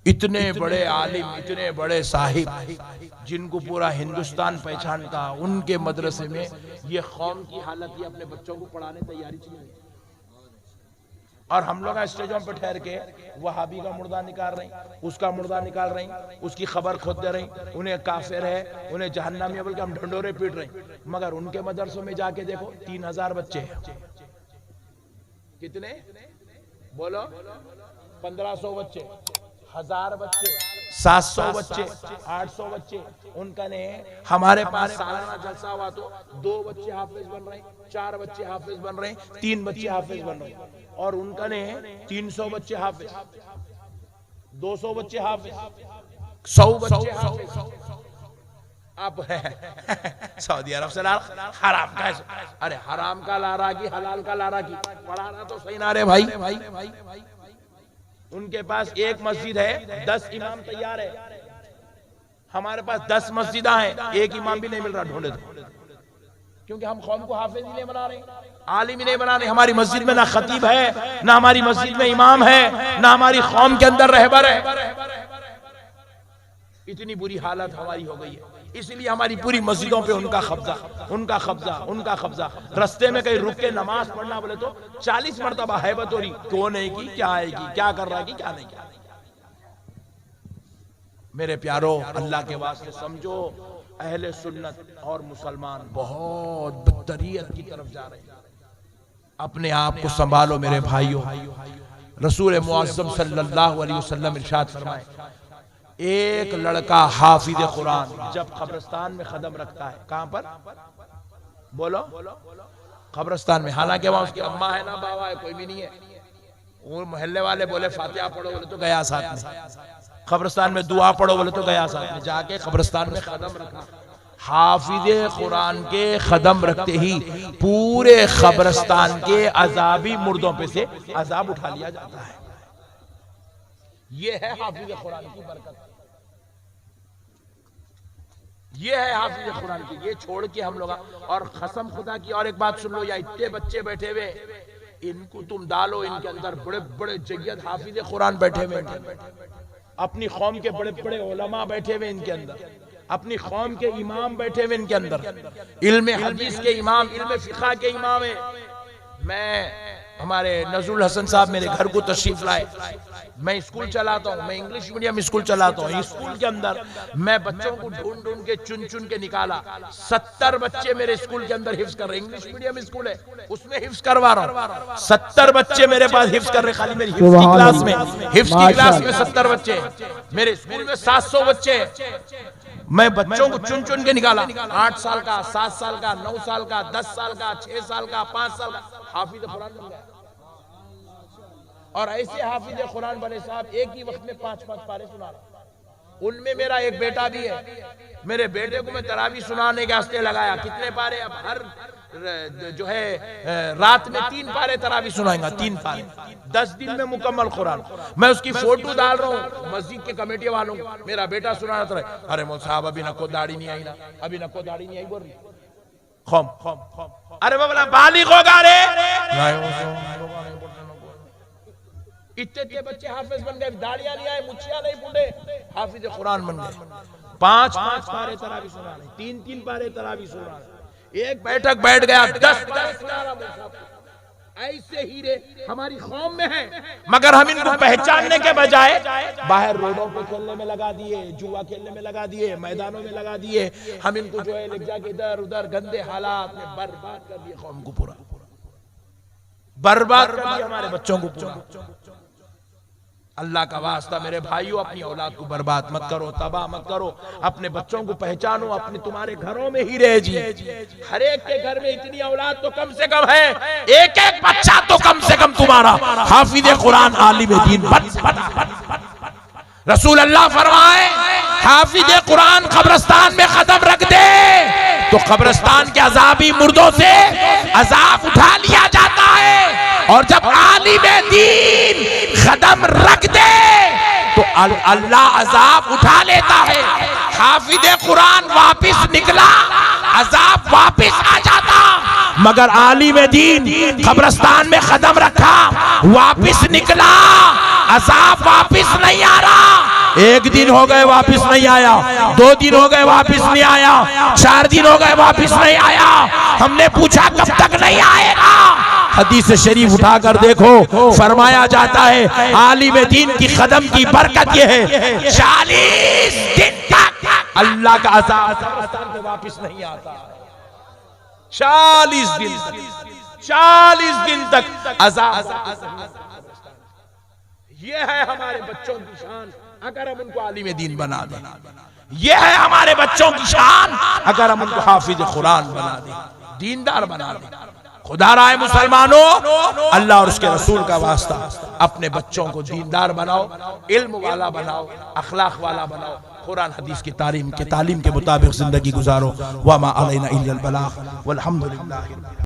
इतने बड़े आलिम, इतने बड़े साहिब जिनको पूरा हिंदुस्तान पहचानता, उनके मदरसे में ये कौम की हालत, ये अपने बच्चों को पढ़ाने तैयारी चाहिए। और हम लोग स्टेजों पे ठहर के वहाबी का मुर्दा निकाल रहे हैं, उसका मुर्दा निकाल रहे हैं, उसकी खबर खोद दे रहे हैं, उन्हें काफिर है, उन्हें जहन्नमी है, बल्कि हम ढंडोरे पीट रहे हैं। मगर उनके मदरसों में जाके देखो 3000 बच्चे हैं। कितने बोलो? 1500 बच्चे, 1000 बच्चे, 700 बच्चे, 800 बच्चे। उनका ने हमारे पास सालाना जलसा हुआ तो 2 बच्चे हाफिज बन रहे हैं, 4 बच्चे हाफिज बन रहे हैं, 3 बच्चे हाफिज बन रहे हैं। और उनका ने 300 बच्चे हाफिज, 200 बच्चे हाफिज, 100 बच्चे हाफिज। अब सऊदी अरब से हराम का, अरे हराम का लारा की हलाल का लारा की पढ़ाना तो सही ना रे भाई। उनके पास एक मस्जिद है, 10 इमाम तैयार है। हमारे पास 10 मस्जिदा हैं, एक इमाम भी नहीं मिल रहा, ढूंढे तो। क्योंकि हम कौम को हाफिज ही नहीं बना रहे, आलिम ही नहीं बना रहे। हमारी मस्जिद में ना खतीब है, ना हमारी मस्जिद में इमाम है, ना हमारी कौम के अंदर रहबर है। इतनी बुरी हालत हमारी हो गई है। इसलिए हमारी पूरी मस्जिदों पे उनका कब्जा, उनका कब्जा, उनका कब्जा। रस्ते में कहीं रुक के नमाज पढ़ना बोले तो 40 मरतबा हैबत हो रही, कौन है कि क्या आएगी, क्या कर रहा है कि क्या नहीं किया। मेरे प्यारो, अल्लाह के वास्ते समझो, अहले सुन्नत और मुसलमान बहुत बदतरीयत की तरफ जा रहे हैं। अपने आप को संभालो मेरे भाइयों। रसूल मुअज़्ज़म सल्लल्लाहु अलैहि वसल्लम इरशाद फरमाए, एक लड़का हाफिज कुरान जब कब्रिस्तान में कदम रखता है, कहां पर बोलो? कब्रिस्तान में। हालांकि वहां उसकी अम्मा है ना बाबा है, कोई भी नहीं है। वो मोहल्ले वाले बोले फातिहा पढ़ो बोले तो गया साथ में, कब्रिस्तान में दुआ पढ़ो बोले तो गया साथ में। जाके कब्रिस्तान में कदम रखा, हाफिज कुरान के कदम रखते ही पूरे कब्रिस्तान के अजाबी मुर्दों पे से अजाब उठा लिया जाता है। ये है हाफिज कुरान की बरकत, ये है हाफिज कुरान की। ये छोड़ के हम लोग, और कसम खुदा की और एक बात सुन लो, या इतने बच्चे बैठे हुए, इनको तुम डालो, इनके अंदर बड़े बड़े जय्यद हाफिज कुरान बैठे हुए, अपनी कौम के बड़े बड़े उलमा बैठे हुए इनके अंदर, अपनी कौम के इमाम बैठे हुए इनके अंदर, इल्म हदीस के इमाम, इल्म फिक़ह के इमाम है। मैं, हमारे नजरुल हसन साहब मेरे घर को तशरीफ लाए, मैं स्कूल चलाता हूँ, मैं इंग्लिश मीडियम स्कूल चलाता हूँ। स्कूल के अंदर मैं बच्चों को ढूंढ ढूंढ के चुन चुन के निकाला। 70 बच्चे मेरे स्कूल के अंदर हिफ्ज कर रहे, इंग्लिश मीडियम स्कूल है, उसमें हिफ्ज करवा रहा हूँ। 70 बच्चे मेरे पास हिफ्ज कर रहे, खाली मेरी हिफ्ज की क्लास में, हिफ्ज की क्लास में 70 बच्चे। मेरे स्कूल में 700 बच्चे। मैं बच्चों को चुन चुन के निकाला, 8 साल का, 7 साल का, 9 साल का, 10 साल का, 6 साल का, 5 साल का, हाफिज कुरान बन गया। और ऐसे हाफिज कुरान बने साहब, एक ही वक्त में 5-5 पारे सुना रहा। उनमें मेरा एक बेटा भी है। मेरे बेटे को मैं तरावी सुनाने के वास्ते लगाया। कितने पारे? अब हर जो है रात में 3 पारे तरावी सुनाएगा, 3 पारे, 10 दिन में मुकम्मल कुरान। मैं उसकी फोटो डाल रहा हूँ मस्जिद के कमेटी वालों को, मेरा बेटा सुना रहा था। अरे मौलवी साहब अभी नको दाढ़ी नहीं आई ना, अभी नको दाढ़ी नहीं आई बोल रही। अरे बोला बालिग होगा रे, इतने बच्चे हाफिज बन गए, दाढ़ियां नहीं आए, मुछियां नहीं बूढ़े, हाफिज कुरान बन गए। 5-5 पारे तरावी सुना रहे, 3-3 पारे तरावी सुना रहे। एक बैठक बैठ गया, 10 ऐसे हीरे हमारी कौम में है, मगर हम इनको पहचानने के बजाय बाहर रोडों पे खेलने में लगा दिए, जुआ खेलने में लगा दिए, मैदानों में लगा दिए। हम इनको जो है ले जाके इधर उधर गंदे हालात में बर्बाद कर दिए, कौम को पूरा बर्बाद कर दिया, हमारे बच्चों को पूरा। अल्लाह का वास्ता मेरे भाइयों, अपनी औलाद को बर्बाद मत करो, तबाह मत करो। अपने बच्चों को पहचानो, अपने तुम्हारे घरों में ही रह जी। हर एक के घर में इतनी औलाद तो कम से कम है, एक एक बच्चा तो कम से कम तुम्हारा हाफिज कुरान आलिम दीन बन। रसूल अल्लाह फरमाए, हाफिज कुरान कब्रिस्तान में कदम रख दे तो कब्रिस्तान के अजाबी मुर्दों से अजाब उठा लिया जाता है। और जब आलिम दीन कदम रख दे तो अल्लाह अजाब उठा लेता है। हाफिज कुरान वापिस निकला, अजाब वापिस आ जाता, मगर आलिम दीन कब्रिस्तान में कदम रखा, वापिस निकला, अजाब वापिस नहीं आ रहा। 1 दिन हो गए वापिस नहीं आया, 2 दिन हो गए वापिस नहीं आया, 4 दिन हो गए वापिस नहीं आया। हमने पूछा कब तक नहीं आएगा? हदीस शरीफ उठाकर देखो, फरमाया जाता है आलिम दीन की कदम की बरकत यह है 40 दिन तक अल्लाह का अज़ाब में वापिस नहीं आता। 40 दिन तक, 40 दिन तक अज़ाब। ये है हमारे बच्चों की शान अगर हम उनको आलिम दीन बना दें। ये है हमारे बच्चों की शान अगर हम उनको हाफिज कुरान बना दें, दीनदार बना दें। खुदा राय मुसलमानों, अल्लाह और उसके रसूल का वास्ता, अपने बच्चों को दीनदार बनाओ, इल्म वाला बनाओ, अखलाक वाला बनाओ, कुरान हदीस की तालीम के मुताबिक जिंदगी गुजारो। वमा अलैना इल्लल बलाग वल्हम्दुलिल्लाह।